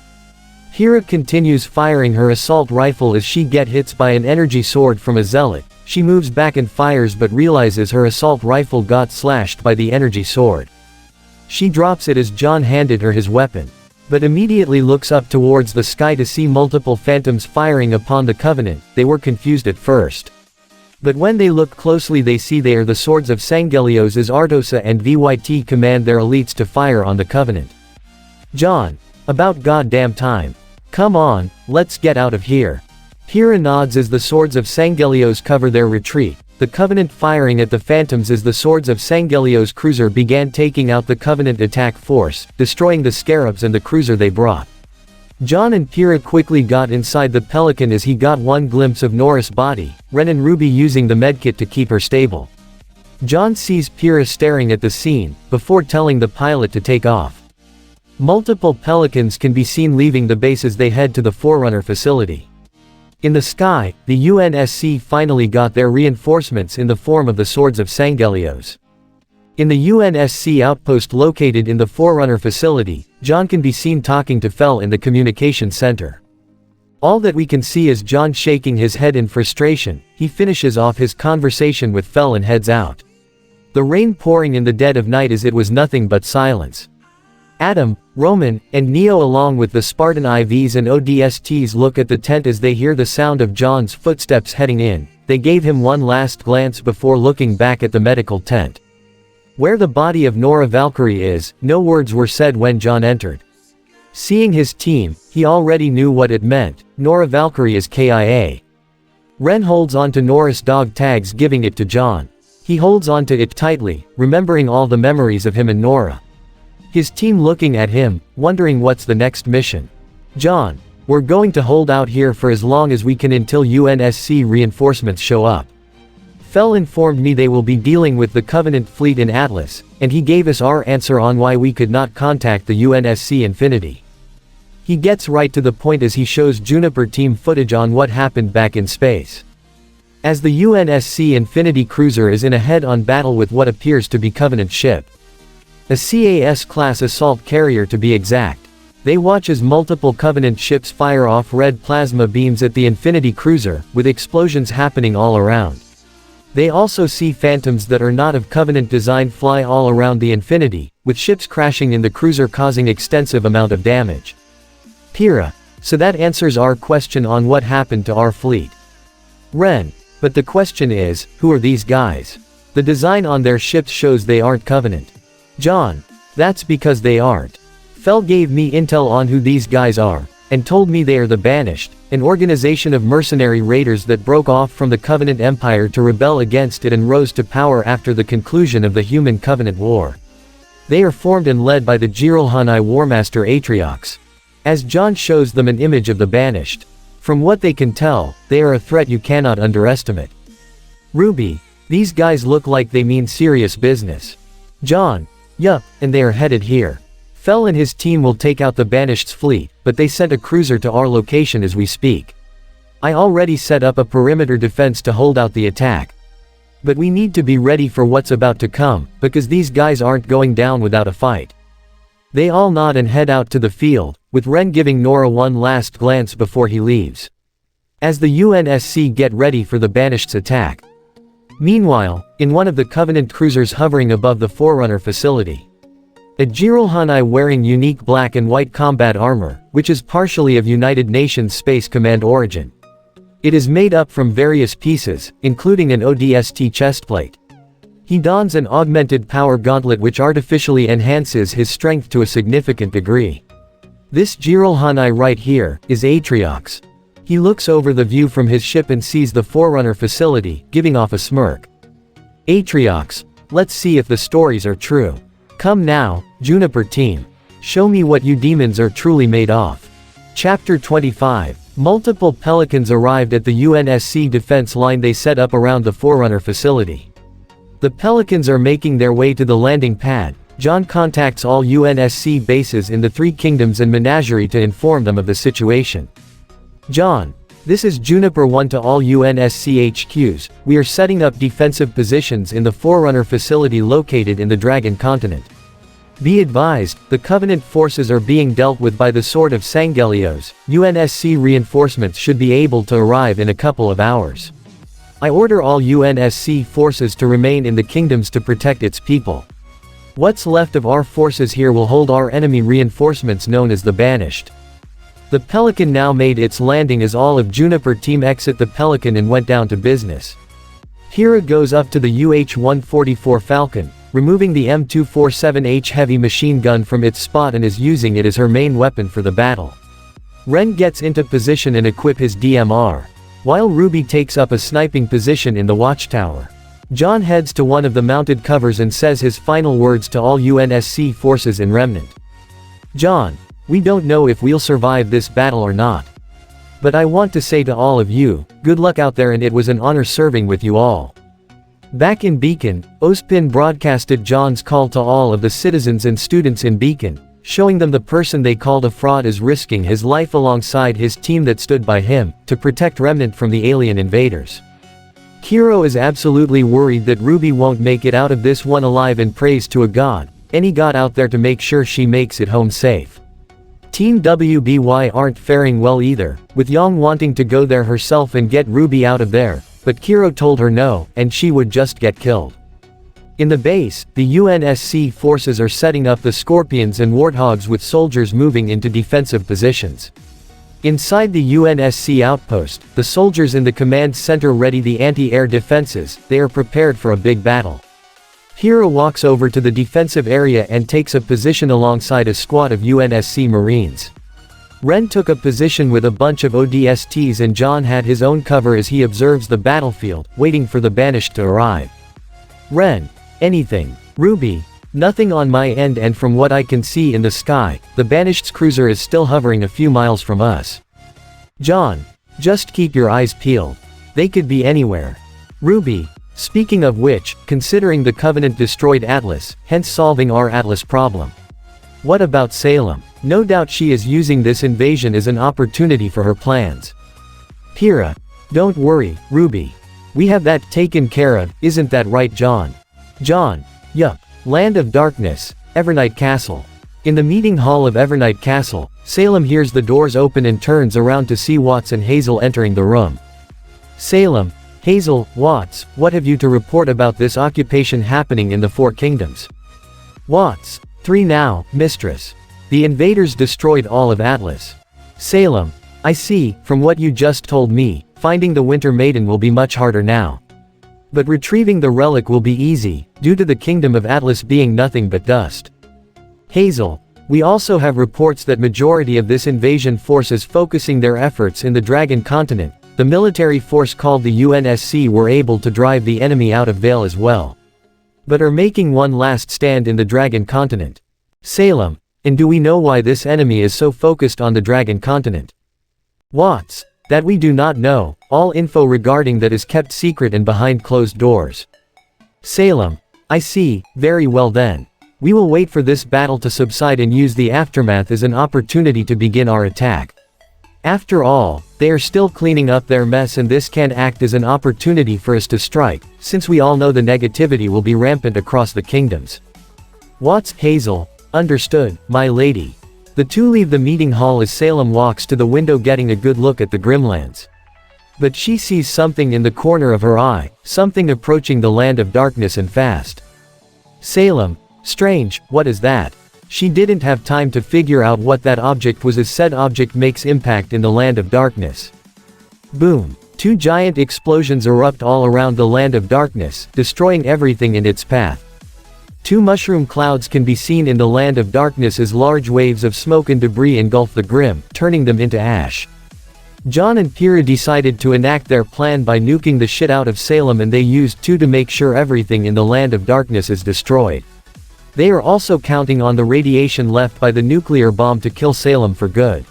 Hera continues firing her assault rifle as she gets hit by an energy sword from a zealot. She moves back and fires but realizes her assault rifle got slashed by the energy sword. She drops it as Jaune handed her his weapon, but immediately looks up towards the sky to see multiple phantoms firing upon the Covenant. They were confused at first, but when they look closely they see they are the swords of Sangelios as Artosa and VYT command their elites to fire on the Covenant. Jaune, about goddamn time. Come on, let's get out of here. Hera nods as the swords of Sangelios cover their retreat. the Covenant firing at the Phantoms as the swords of Sangelio's cruiser began taking out the Covenant attack force, destroying the Scarabs and the cruiser they brought. John and Pyrrha quickly got inside the Pelican as he got one glimpse of Nora's body, Ren and Ruby using the medkit to keep her stable. John sees Pyrrha staring at the scene, before telling the pilot to take off. Multiple Pelicans can be seen leaving the base as they head to the Forerunner facility. In the sky, the UNSC finally got their reinforcements in the form of the swords of Sangelios. In the UNSC outpost located in the Forerunner facility, John can be seen talking to Fel in the communication center. All that we can see is John shaking his head in frustration. He finishes off his conversation with Fel and heads out. The rain pouring in the dead of night as it was nothing but silence. Adam, Roman, and Neo along with the Spartan IVs and ODSTs look at the tent as they hear the sound of John's footsteps heading in. They gave him one last glance before looking back at the medical tent. Where the body of Nora Valkyrie is, no words were said when John entered. Seeing his team, he already knew what it meant. Nora Valkyrie is KIA. Ren holds onto Nora's dog tags, giving it to John. He holds onto it tightly, remembering all the memories of him and Nora. His team looking at him, wondering what's the next mission. John, we're going to hold out here for as long as we can until UNSC reinforcements show up. Fel informed me they will be dealing with the Covenant fleet in Atlas, and he gave us our answer on why we could not contact the UNSC Infinity. He gets right to the point as he shows Juniper team footage on what happened back in space. As the UNSC Infinity cruiser is in a head-on battle with what appears to be Covenant ship. A CAS-class assault carrier to be exact. They watch as multiple Covenant ships fire off red plasma beams at the Infinity cruiser, with explosions happening all around. They also see Phantoms that are not of Covenant design fly all around the Infinity, with ships crashing in the cruiser causing extensive amount of damage. Pyrrha, so that answers our question on what happened to our fleet. Ren, but the question is, who are these guys? The design on their ships shows they aren't Covenant. John, that's because they aren't. Fel gave me intel on who these guys are, and told me they are the Banished, an organization of mercenary raiders that broke off from the Covenant Empire to rebel against it and rose to power after the conclusion of the Human-Covenant War. They are formed and led by the Jiralhanai Warmaster Atriox. As John shows them an image of the Banished. From what they can tell, they are a threat you cannot underestimate. Ruby, these guys look like they mean serious business. John, yup, and they are headed here. Fel and his team will take out the Banished's fleet, but they sent a cruiser to our location as we speak. I already set up a perimeter defense to hold out the attack. But we need to be ready for what's about to come, because these guys aren't going down without a fight. They all nod and head out to the field, with Ren giving Nora one last glance before he leaves. As the UNSC get ready for the Banished's attack. Meanwhile, in one of the Covenant cruisers hovering above the Forerunner facility. A Jiralhanai wearing unique black and white combat armor, which is partially of United Nations Space Command origin. It is made up from various pieces, including an ODST chestplate. He dons an augmented power gauntlet which artificially enhances his strength to a significant degree. This Jiralhanai right here, is Atriox. He looks over the view from his ship and sees the Forerunner facility, giving off a smirk. Atriox, let's see if the stories are true. Come now, Juniper team. Show me what you demons are truly made of. Chapter 25. Multiple Pelicans arrived at the UNSC defense line they set up around the Forerunner facility. The Pelicans are making their way to the landing pad. John contacts all UNSC bases in the Three Kingdoms and Menagerie to inform them of the situation. John, this is Juniper 1 to all UNSC HQs, we are setting up defensive positions in the Forerunner facility located in the Dragon continent. Be advised, the Covenant forces are being dealt with by the Sword of Sangelios. UNSC reinforcements should be able to arrive in a couple of hours. I order all UNSC forces to remain in the kingdoms to protect its people. What's left of our forces here will hold our enemy reinforcements known as the Banished. The Pelican now made its landing as all of Juniper team exit the Pelican and went down to business. Pyrrha goes up to the UH-144 Falcon, removing the M247H heavy machine gun from its spot and is using it as her main weapon for the battle. Ren gets into position and equip his DMR. while RWBY takes up a sniping position in the watchtower. Jaune heads to one of the mounted covers and says his final words to all UNSC forces in Remnant. Jaune, we don't know if we'll survive this battle or not. But I want to say to all of you, good luck out there, and it was an honor serving with you all. Back in Beacon, Ozpin broadcasted Jaune's call to all of the citizens and students in Beacon, showing them the person they called a fraud is risking his life alongside his team that stood by him, to protect Remnant from the alien invaders. Kiro is absolutely worried that RWBY won't make it out of this one alive and prays to a god, any god out there, to make sure she makes it home safe. Team WBY aren't faring well either, with Yang wanting to go there herself and get RWBY out of there, but Kiro told her no, and she would just get killed. In the base, the UNSC forces are setting up the Scorpions and Warthogs with soldiers moving into defensive positions. Inside the UNSC outpost, the soldiers in the command center ready the anti-air defenses. They are prepared for a big battle. Hiro walks over to the defensive area and takes a position alongside a squad of UNSC Marines. Ren took a position with a bunch of ODSTs, and Jaune had his own cover as he observes the battlefield, waiting for the Banished to arrive. Ren, anything. RWBY, nothing on my end, and from what I can see in the sky, the Banished's cruiser is still hovering a few miles from us. Jaune, just keep your eyes peeled. They could be anywhere. RWBY, speaking of which, considering the Covenant destroyed Atlas, hence solving our Atlas problem. What about Salem? No doubt she is using this invasion as an opportunity for her plans. Pyrrha, don't worry, RWBY. We have that taken care of, isn't that right, Jaune? Jaune, yup. Land of Darkness, Evernight Castle. In the meeting hall of Evernight Castle, Salem hears the doors open and turns around to see Watts and Hazel entering the room. Salem, Hazel, Watts, what have you to report about this occupation happening in the Four Kingdoms? Watts, 3 now, mistress. The invaders destroyed all of Atlas. Salem, I see, from what you just told me, finding the Winter Maiden will be much harder now. But retrieving the relic will be easy, due to the Kingdom of Atlas being nothing but dust. Hazel, we also have reports that majority of this invasion force is focusing their efforts in the Dragon Continent. The military force called the UNSC were able to drive the enemy out of Vale as well, but are making one last stand in the Dragon Continent. Salem, and do we know why this enemy is so focused on the Dragon Continent? Watts, that we do not know, all info regarding that is kept secret and behind closed doors. Salem, I see, very well then. We will wait for this battle to subside and use the aftermath as an opportunity to begin our attack. After all, they are still cleaning up their mess, and this can act as an opportunity for us to strike, since we all know the negativity will be rampant across the kingdoms. Watts, Hazel, understood, my lady. The two leave the meeting hall as Salem walks to the window, getting a good look at the Grimlands. But she sees something in the corner of her eye, something approaching the Land of Darkness and fast. Salem, strange, what is that? She didn't have time to figure out what that object was, as said object makes impact in the Land of Darkness. Boom. 2 giant explosions erupt all around the Land of Darkness, destroying everything in its path. 2 mushroom clouds can be seen in the Land of Darkness as large waves of smoke and debris engulf the Grim, turning them into ash. Jaune and Pyrrha decided to enact their plan by nuking the shit out of Salem, and they used 2 to make sure everything in the Land of Darkness is destroyed. They are also counting on the radiation left by the nuclear bomb to kill Salem for good.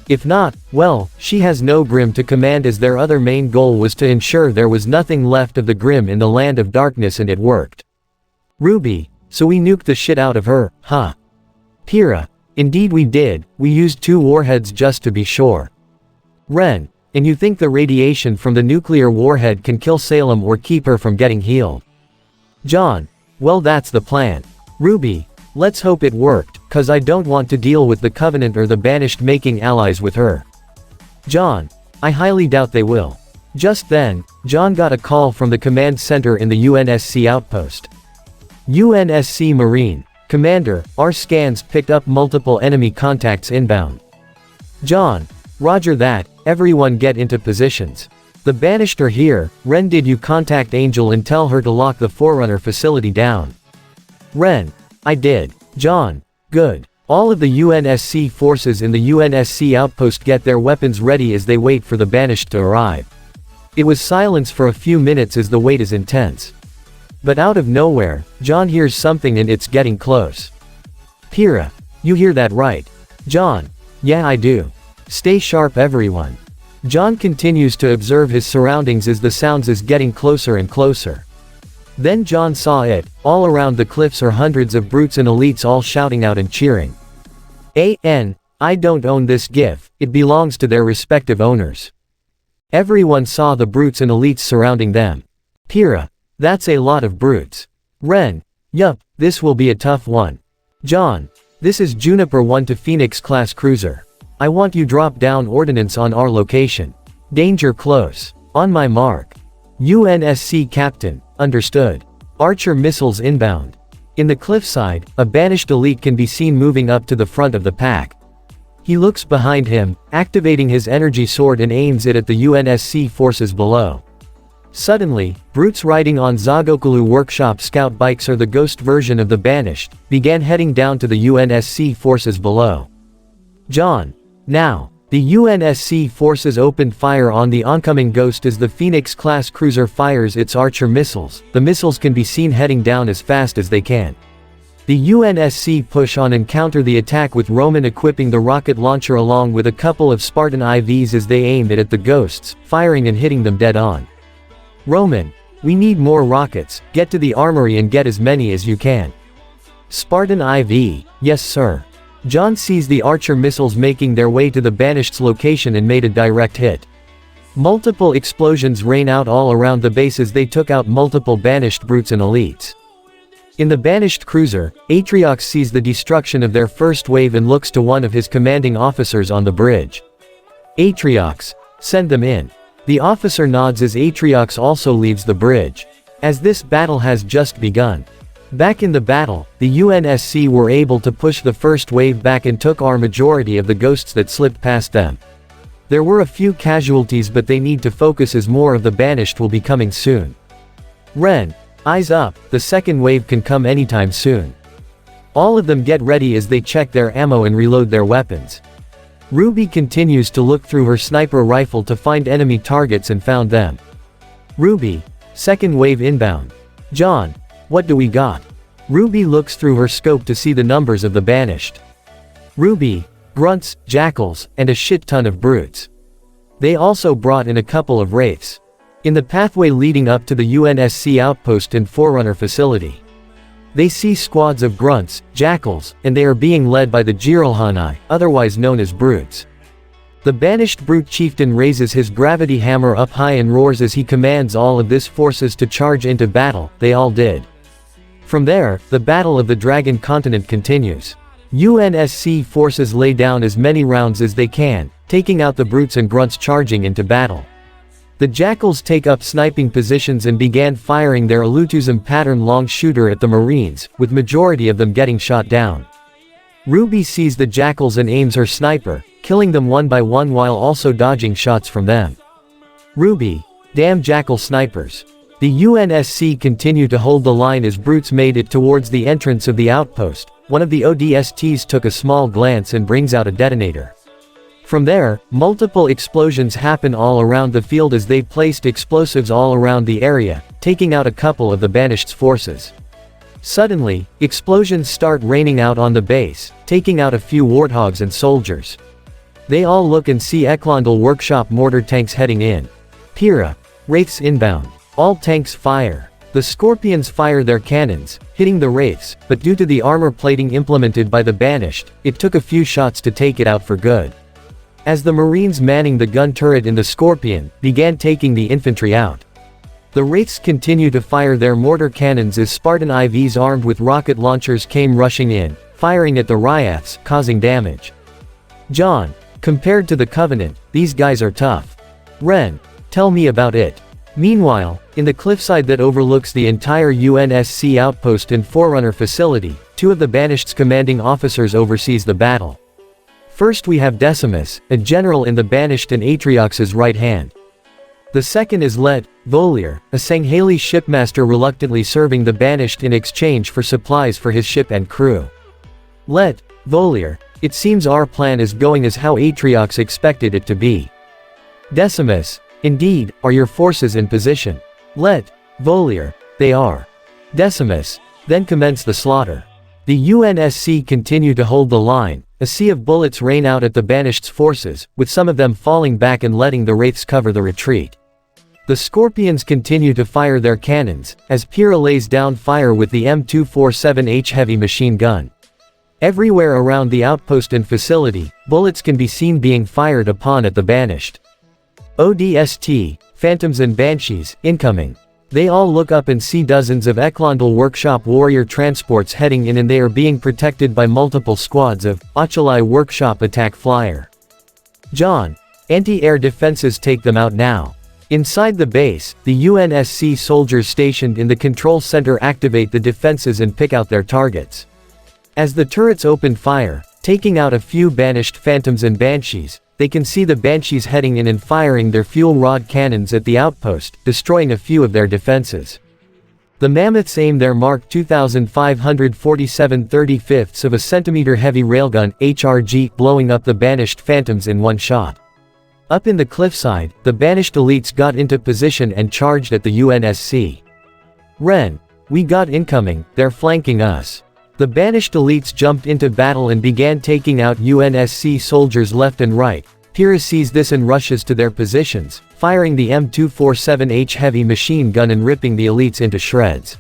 If not, well, she has no Grim to command, as their other main goal was to ensure there was nothing left of the Grim in the Land of Darkness, and it worked. RWBY, so we nuked the shit out of her, huh? Pyrrha, indeed we did, we used 2 warheads just to be sure. Ren, and you think the radiation from the nuclear warhead can kill Salem or keep her from getting healed? Jaune, well, that's the plan. RWBY, let's hope it worked, cause I don't want to deal with the Covenant or the Banished making allies with her. Jaune, I highly doubt they will. Just then, Jaune got a call from the command center in the UNSC outpost. UNSC Marine, Commander, our scans picked up multiple enemy contacts inbound. Jaune, roger that, everyone get into positions. The Banished are here. Ren, did you contact Angel and tell her to lock the Forerunner facility down? Ren, I did. Jaune, good. All of the UNSC forces in the UNSC outpost get their weapons ready as they wait for the Banished to arrive. It was silence for a few minutes as the wait is intense. But out of nowhere, John hears something and it's getting close. Pyrrha, you hear that right? John, yeah I do. Stay sharp everyone. John continues to observe his surroundings as the sounds is getting closer and closer. Then John saw it, all around the cliffs are hundreds of brutes and elites all shouting out and cheering. I don't own this GIF, it belongs to their respective owners. Everyone saw the brutes and elites surrounding them. Pyrrha, that's a lot of brutes. Ren, yup, this will be a tough one. John, this is Juniper 1 to Phoenix class cruiser. I want you drop down ordnance on our location. Danger close. On my mark. UNSC captain, understood. Archer missiles inbound. In the cliffside, a banished elite can be seen moving up to the front of the pack. He looks behind him, activating his energy sword and aims it at the UNSC forces below. Suddenly, brutes riding on Zagokulu workshop scout bikes or the ghost version of the Banished, began heading down to the UNSC forces below. John. Now. The UNSC forces opened fire on the oncoming ghost as the Phoenix-class cruiser fires its Archer missiles. The missiles can be seen heading down as fast as they can. The UNSC push on and counter the attack with Roman equipping the rocket launcher along with a couple of Spartan IVs as they aim it at the ghosts, firing and hitting them dead on. Roman, we need more rockets, get to the armory and get as many as you can. Spartan IV, yes sir. John sees the Archer missiles making their way to the Banished's location and made a direct hit. Multiple explosions rain out all around the base as they took out multiple Banished brutes and elites. In the Banished cruiser, Atriox sees the destruction of their first wave and looks to one of his commanding officers on the bridge. Atriox, send them in. The officer nods as Atriox also leaves the bridge. As this battle has just begun. Back in the battle, the UNSC were able to push the first wave back and took our majority of the ghosts that slipped past them. There were a few casualties but they need to focus as more of the Banished will be coming soon. Ren, eyes up, the second wave can come anytime soon. All of them get ready as they check their ammo and reload their weapons. RWBY continues to look through her sniper rifle to find enemy targets and found them. RWBY, second wave inbound. John, what do we got? RWBY looks through her scope to see the numbers of the Banished. RWBY, grunts, jackals, and a shit ton of brutes. They also brought in a couple of wraiths. In the pathway leading up to the UNSC outpost and Forerunner facility. They see squads of grunts, jackals, and they are being led by the Jiralhanai, otherwise known as brutes. The Banished brute chieftain raises his gravity hammer up high and roars as he commands all of this forces to charge into battle. They all did. From there, the Battle of the Dragon Continent continues. UNSC forces lay down as many rounds as they can, taking out the brutes and grunts charging into battle. The jackals take up sniping positions and began firing their Alutuzum pattern long shooter at the Marines, with majority of them getting shot down. RWBY sees the jackals and aims her sniper, killing them one by one while also dodging shots from them. RWBY, damn jackal snipers. The UNSC continue to hold the line as brutes made it towards the entrance of the outpost. One of the ODSTs took a small glance and brings out a detonator. From there, multiple explosions happen all around the field as they placed explosives all around the area, taking out a couple of the Banished's forces. Suddenly, explosions start raining out on the base, taking out a few warthogs and soldiers. They all look and see Eklondal workshop mortar tanks heading in. Pyrrha, wraiths inbound. All tanks fire. The Scorpions fire their cannons, hitting the wraiths, but due to the armor plating implemented by the Banished, it took a few shots to take it out for good. As the Marines manning the gun turret in the Scorpion, began taking the infantry out. The wraiths continue to fire their mortar cannons as Spartan IVs armed with rocket launchers came rushing in, firing at the Ryaths, causing damage. John, compared to the Covenant, these guys are tough. Ren, tell me about it. Meanwhile, in the cliffside that overlooks the entire UNSC outpost and Forerunner facility, two of the Banished's commanding officers oversees the battle. First we have Decimus, a general in the Banished and Atriox's right hand. The second is Let Volier, a Sanghali shipmaster reluctantly serving the Banished in exchange for supplies for his ship and crew. Let Volier, it seems our plan is going as how Atriox expected it to be. Decimus, Indeed, are your forces in position? Let Volier, they are. Decimus, then commence the slaughter. The UNSC continue to hold the line, a sea of bullets rain out at the Banished's forces, with some of them falling back and letting the Wraiths cover the retreat. The Scorpions continue to fire their cannons, as Pyrrha lays down fire with the M247H heavy machine gun. Everywhere around the outpost and facility, bullets can be seen being fired upon at the Banished. ODST, Phantoms and Banshees, incoming. They all look up and see dozens of Eklundal Workshop warrior transports heading in, and they are being protected by multiple squads of Ochelai Workshop attack flyer. Jaune, anti-air defenses take them out now. Inside the base, the UNSC soldiers stationed in the control center activate the defenses and pick out their targets. As the turrets open fire, taking out a few Banished Phantoms and Banshees, they can see the Banshees heading in and firing their fuel rod cannons at the outpost, destroying a few of their defenses. The Mammoths aim their Mark 2547 35ths of a centimeter heavy railgun HRG, blowing up the Banished Phantoms in one shot. Up in the cliffside, the Banished elites got into position and charged at the UNSC. Ren, we got incoming, they're flanking us. The Banished elites jumped into battle and began taking out UNSC soldiers left and right. Pyrrha sees this and rushes to their positions, firing the M247H heavy machine gun and ripping the elites into shreds.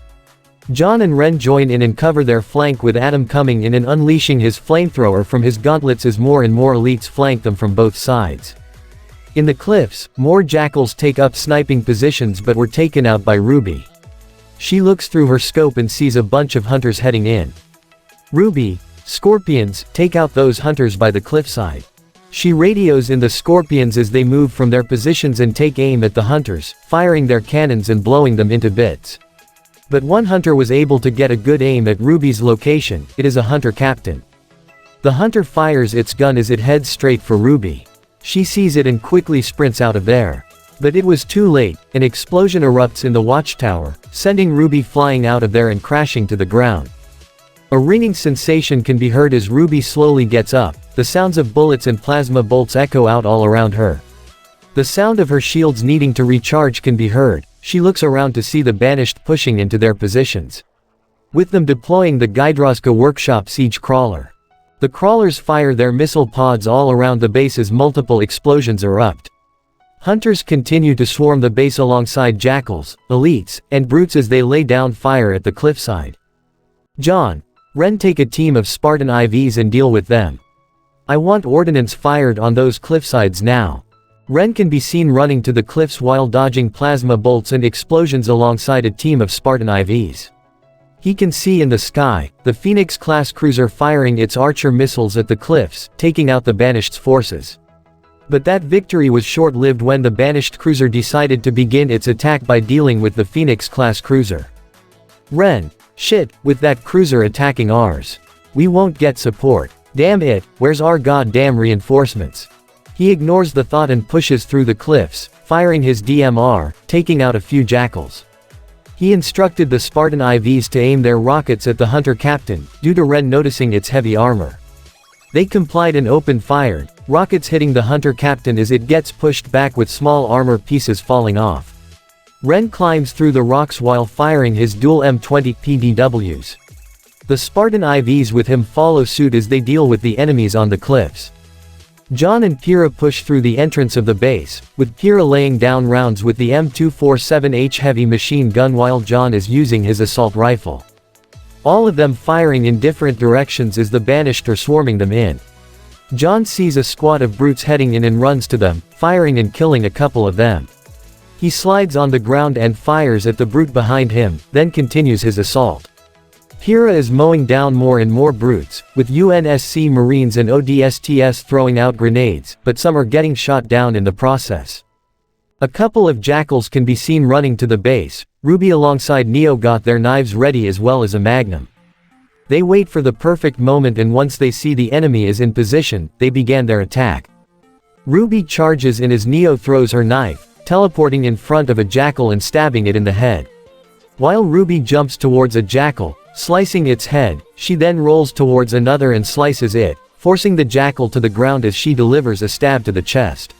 Jaune and Ren join in and cover their flank, with Adam coming in and unleashing his flamethrower from his gauntlets as more and more elites flank them from both sides. In the cliffs, more jackals take up sniping positions but were taken out by RWBY. She looks through her scope and sees a bunch of hunters heading in. RWBY, Scorpions, take out those hunters by the cliffside. She radios in the Scorpions as they move from their positions and take aim at the hunters, firing their cannons and blowing them into bits. But one hunter was able to get a good aim at RWBY's location. It is a hunter captain. The hunter fires its gun as it heads straight for RWBY. She sees it and quickly sprints out of there. But it was too late. An explosion erupts in the watchtower, sending RWBY flying out of there and crashing to the ground. A ringing sensation can be heard as RWBY slowly gets up. The sounds of bullets and plasma bolts echo out all around her. The sound of her shields needing to recharge can be heard. She looks around to see the Banished pushing into their positions, with them deploying the Gydroska Workshop siege crawler. The crawlers fire their missile pods all around the base as multiple explosions erupt. Hunters continue to swarm the base alongside jackals, elites, and brutes as they lay down fire at the cliffside. Jaune, Ren take a team of Spartan IVs and deal with them. I want ordnance fired on those cliffsides now. Ren can be seen running to the cliffs while dodging plasma bolts and explosions alongside a team of Spartan IVs. He can see in the sky, the Phoenix-class cruiser firing its Archer missiles at the cliffs, taking out the Banished's forces. But that victory was short-lived when the Banished cruiser decided to begin its attack by dealing with the Phoenix-class cruiser. Ren, shit, with that cruiser attacking ours. We won't get support. Damn it, where's our goddamn reinforcements? He ignores the thought and pushes through the cliffs, firing his DMR, taking out a few jackals. He instructed the Spartan IVs to aim their rockets at the hunter captain, due to Ren noticing its heavy armor. They complied and opened fire, rockets hitting the hunter captain as it gets pushed back with small armor pieces falling off. Ren climbs through the rocks while firing his dual M20 PDWs. The Spartan IVs with him follow suit as they deal with the enemies on the cliffs. Jaune and Pyrrha push through the entrance of the base, with Pyrrha laying down rounds with the M247H heavy machine gun while Jaune is using his assault rifle. All of them firing in different directions as the Banished are swarming them in. Jaune sees a squad of brutes heading in and runs to them, firing and killing a couple of them. He slides on the ground and fires at the brute behind him, then continues his assault. Pyrrha is mowing down more and more brutes, with UNSC Marines and ODSTs throwing out grenades, but some are getting shot down in the process. A couple of jackals can be seen running to the base. RWBY alongside Neo got their knives ready as well as a magnum. They wait for the perfect moment, and once they see the enemy is in position, they began their attack. RWBY charges in as Neo throws her knife, teleporting in front of a jackal and stabbing it in the head. While RWBY jumps towards a jackal, slicing its head, she then rolls towards another and slices it, forcing the jackal to the ground as she delivers a stab to the chest.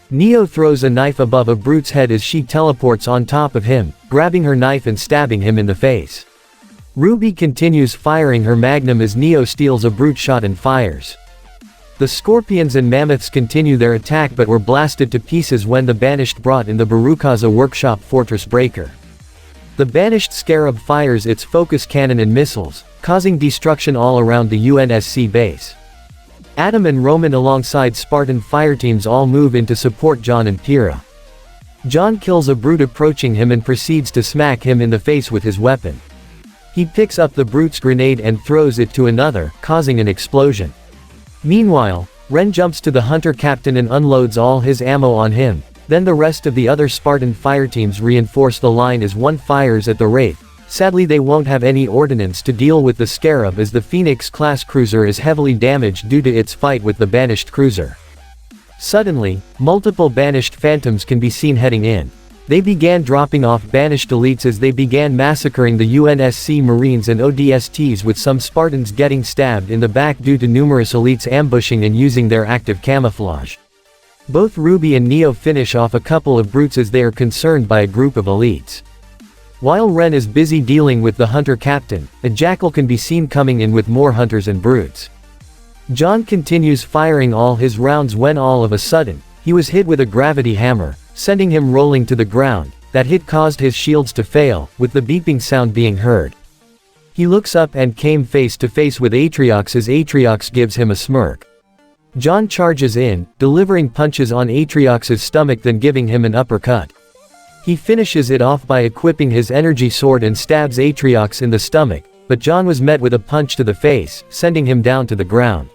Neo throws a knife above a brute's head as she teleports on top of him, grabbing her knife and stabbing him in the face. RWBY continues firing her magnum as Neo steals a brute shot and fires. The scorpions and mammoths continue their attack but were blasted to pieces when the Banished brought in the Barukaza workshop fortress breaker. The Banished scarab fires its focus cannon and missiles, causing destruction all around the UNSC base. Adam and Roman alongside Spartan fireteams all move in to support Jaune and Pyrrha. Jaune kills a brute approaching him and proceeds to smack him in the face with his weapon. He picks up the brute's grenade and throws it to another, causing an explosion. Meanwhile, Ren jumps to the hunter captain and unloads all his ammo on him, then the rest of the other Spartan fireteams reinforce the line as one fires at the Wraith. Sadly they won't have any ordnance to deal with the Scarab as the Phoenix-class cruiser is heavily damaged due to its fight with the Banished cruiser. Suddenly, multiple Banished phantoms can be seen heading in. They began dropping off Banished elites as they began massacring the UNSC Marines and ODSTs, with some Spartans getting stabbed in the back due to numerous elites ambushing and using their active camouflage. Both RWBY and Neo finish off a couple of brutes as they are concerned by a group of elites. While Ren is busy dealing with the hunter captain, a jackal can be seen coming in with more hunters and brutes. Jaune continues firing all his rounds when all of a sudden, he was hit with a gravity hammer, sending him rolling to the ground. That hit caused his shields to fail, with the beeping sound being heard. He looks up and came face to face with Atriox as Atriox gives him a smirk. Jaune charges in, delivering punches on Atriox's stomach then giving him an uppercut. He finishes it off by equipping his energy sword and stabs Atriox in the stomach, but Jaune was met with a punch to the face, sending him down to the ground.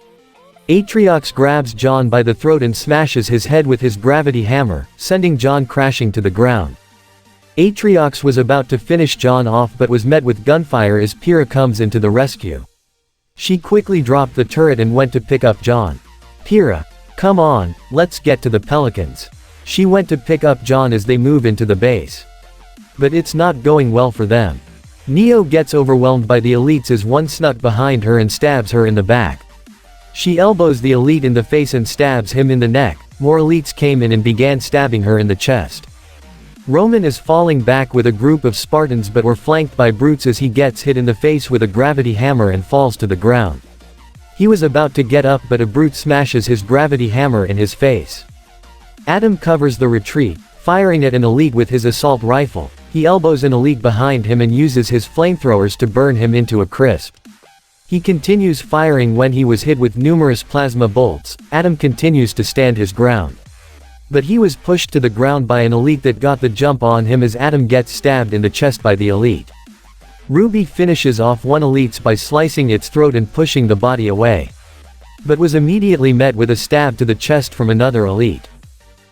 Atriox grabs Jaune by the throat and smashes his head with his gravity hammer, sending Jaune crashing to the ground. Atriox was about to finish Jaune off but was met with gunfire as Pyrrha comes into the rescue. She quickly dropped the turret and went to pick up Jaune. Pyrrha, come on, let's get to the Pelicans. She went to pick up Jaune as they move into the base. But it's not going well for them. Neo gets overwhelmed by the elites as one snuck behind her and stabs her in the back. She elbows the elite in the face and stabs him in the neck. More elites came in and began stabbing her in the chest. Roman is falling back with a group of Spartans but were flanked by brutes as he gets hit in the face with a gravity hammer and falls to the ground. He was about to get up but a brute smashes his gravity hammer in his face. Adam covers the retreat, firing at an elite with his assault rifle. He elbows an elite behind him and uses his flamethrowers to burn him into a crisp. He continues firing when he was hit with numerous plasma bolts. Adam continues to stand his ground. But he was pushed to the ground by an elite that got the jump on him as Adam gets stabbed in the chest by the elite. RWBY finishes off one elite by slicing its throat and pushing the body away. But was immediately met with a stab to the chest from another elite.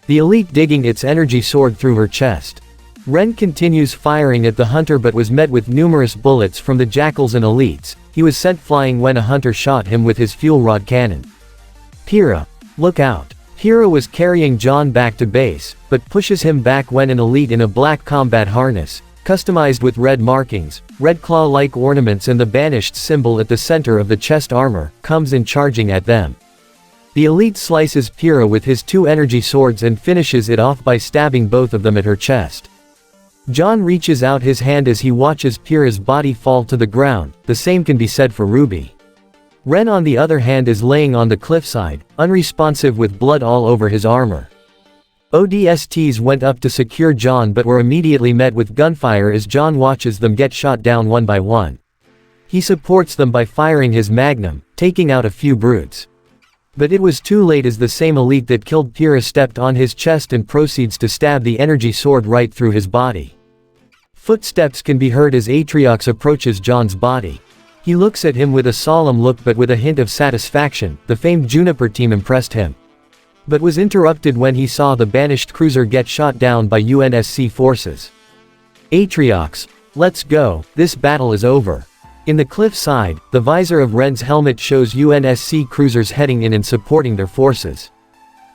The elite digging its energy sword through her chest. Ren continues firing at the hunter but was met with numerous bullets from the jackals and elites. He was sent flying when a hunter shot him with his fuel rod cannon. Pyrrha, look out. Pyrrha was carrying Jaune back to base, but pushes him back when an elite in a black combat harness, customized with red markings, red claw-like ornaments and the Banished symbol at the center of the chest armor, comes in charging at them. The elite slices Pyrrha with his two energy swords and finishes it off by stabbing both of them at her chest. Jaune reaches out his hand as he watches Pyrrha's body fall to the ground. The same can be said for RWBY. Ren on the other hand is laying on the cliffside, unresponsive with blood all over his armor. ODSTs went up to secure Jaune but were immediately met with gunfire as Jaune watches them get shot down one by one. He supports them by firing his magnum, taking out a few brutes. But it was too late as the same elite that killed Pyrrha stepped on his chest and proceeds to stab the energy sword right through his body. Footsteps can be heard as Atriox approaches Jaune's body. He looks at him with a solemn look but with a hint of satisfaction. The famed Juniper team impressed him. But was interrupted when he saw the Banished cruiser get shot down by UNSC forces. Atriox, let's go, this battle is over. In the cliff side, the visor of Ren's helmet shows UNSC cruisers heading in and supporting their forces.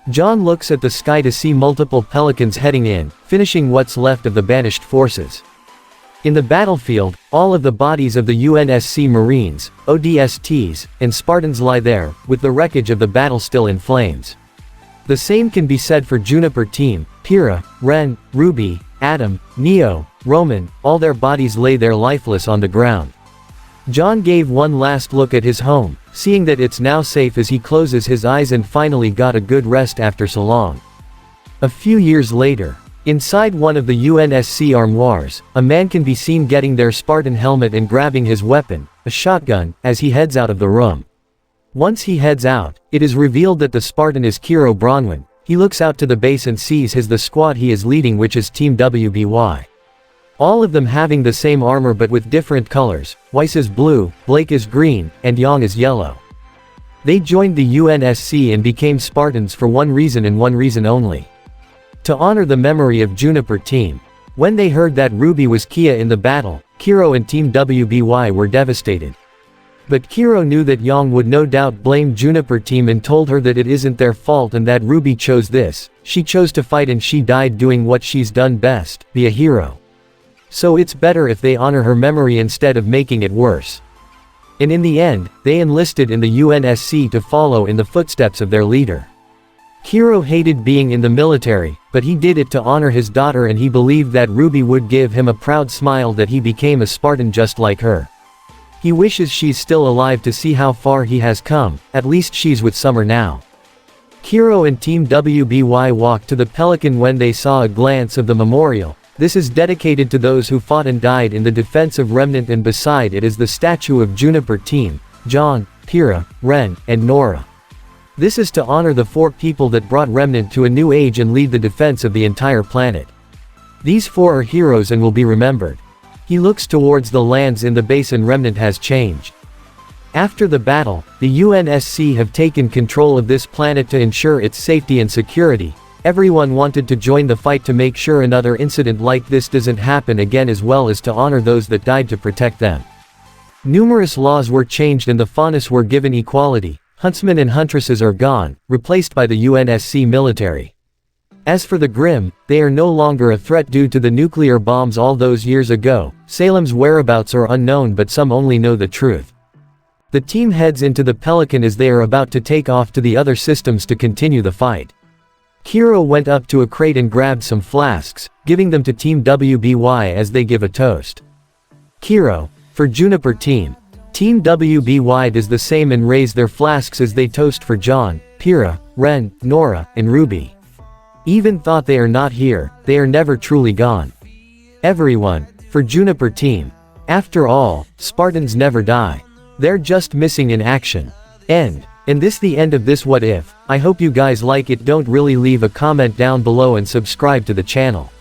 Jaune looks at the sky to see multiple Pelicans heading in, finishing what's left of the Banished forces. In the battlefield, all of the bodies of the UNSC Marines, ODSTs, and Spartans lie there, with the wreckage of the battle still in flames. The same can be said for Juniper Team, Pyrrha, Ren, RWBY, Adam, Neo, Roman, all their bodies lay there lifeless on the ground. John gave one last look at his home, seeing that it's now safe as he closes his eyes and finally got a good rest after so long. A few years later, inside one of the UNSC armoires, a man can be seen getting their Spartan helmet and grabbing his weapon, a shotgun, as he heads out of the room. Once he heads out, it is revealed that the Spartan is Kiro Bronwyn. He looks out to the base and sees the squad he is leading, which is Team WBY. All of them having the same armor but with different colors. Weiss is blue, Blake is green, and Yang is yellow. They joined the UNSC and became Spartans for one reason and one reason only: to honor the memory of Juniper Team. When they heard that RWBY was Kia in the battle, Kiro and Team WBY were devastated. But Kiro knew that Yang would no doubt blame Juniper Team and told her that it isn't their fault and that RWBY chose this. She chose to fight and she died doing what she's done best, be a hero. So it's better if they honor her memory instead of making it worse. And in the end, they enlisted in the UNSC to follow in the footsteps of their leader. Kiro hated being in the military, but he did it to honor his daughter, and he believed that RWBY would give him a proud smile that he became a Spartan just like her. He wishes she's still alive to see how far he has come. At least she's with Summer now. Kiro and Team WBY walked to the Pelican when they saw a glance of the memorial. This is dedicated to those who fought and died in the defense of Remnant, and beside it is the statue of Juniper Team, John, Pyrrha, Ren, and Nora. This is to honor the 4 people that brought Remnant to a new age and lead the defense of the entire planet. These 4 are heroes and will be remembered. He looks towards the lands in the base and Remnant has changed. After the battle, the UNSC have taken control of this planet to ensure its safety and security. Everyone wanted to join the fight to make sure another incident like this doesn't happen again, as well as to honor those that died to protect them. Numerous laws were changed and the Faunus were given equality. Huntsmen and huntresses are gone, replaced by the UNSC military. As for the Grimm, they are no longer a threat due to the nuclear bombs all those years ago. Salem's whereabouts are unknown, but some only know the truth. The team heads into the Pelican as they are about to take off to the other systems to continue the fight. Kiro went up to a crate and grabbed some flasks, giving them to Team WBY as they give a toast. Kiro, for Juniper Team. Team WBY does the same and raise their flasks as they toast for John, Pyrrha, Ren, Nora, and RWBY. Even thought they are not here, they are never truly gone. Everyone, for Juniper Team. After all, Spartans never die. They're just missing in action. End. And this the end of this what if. I hope you guys like it. Don't really leave a comment down below and subscribe to the channel.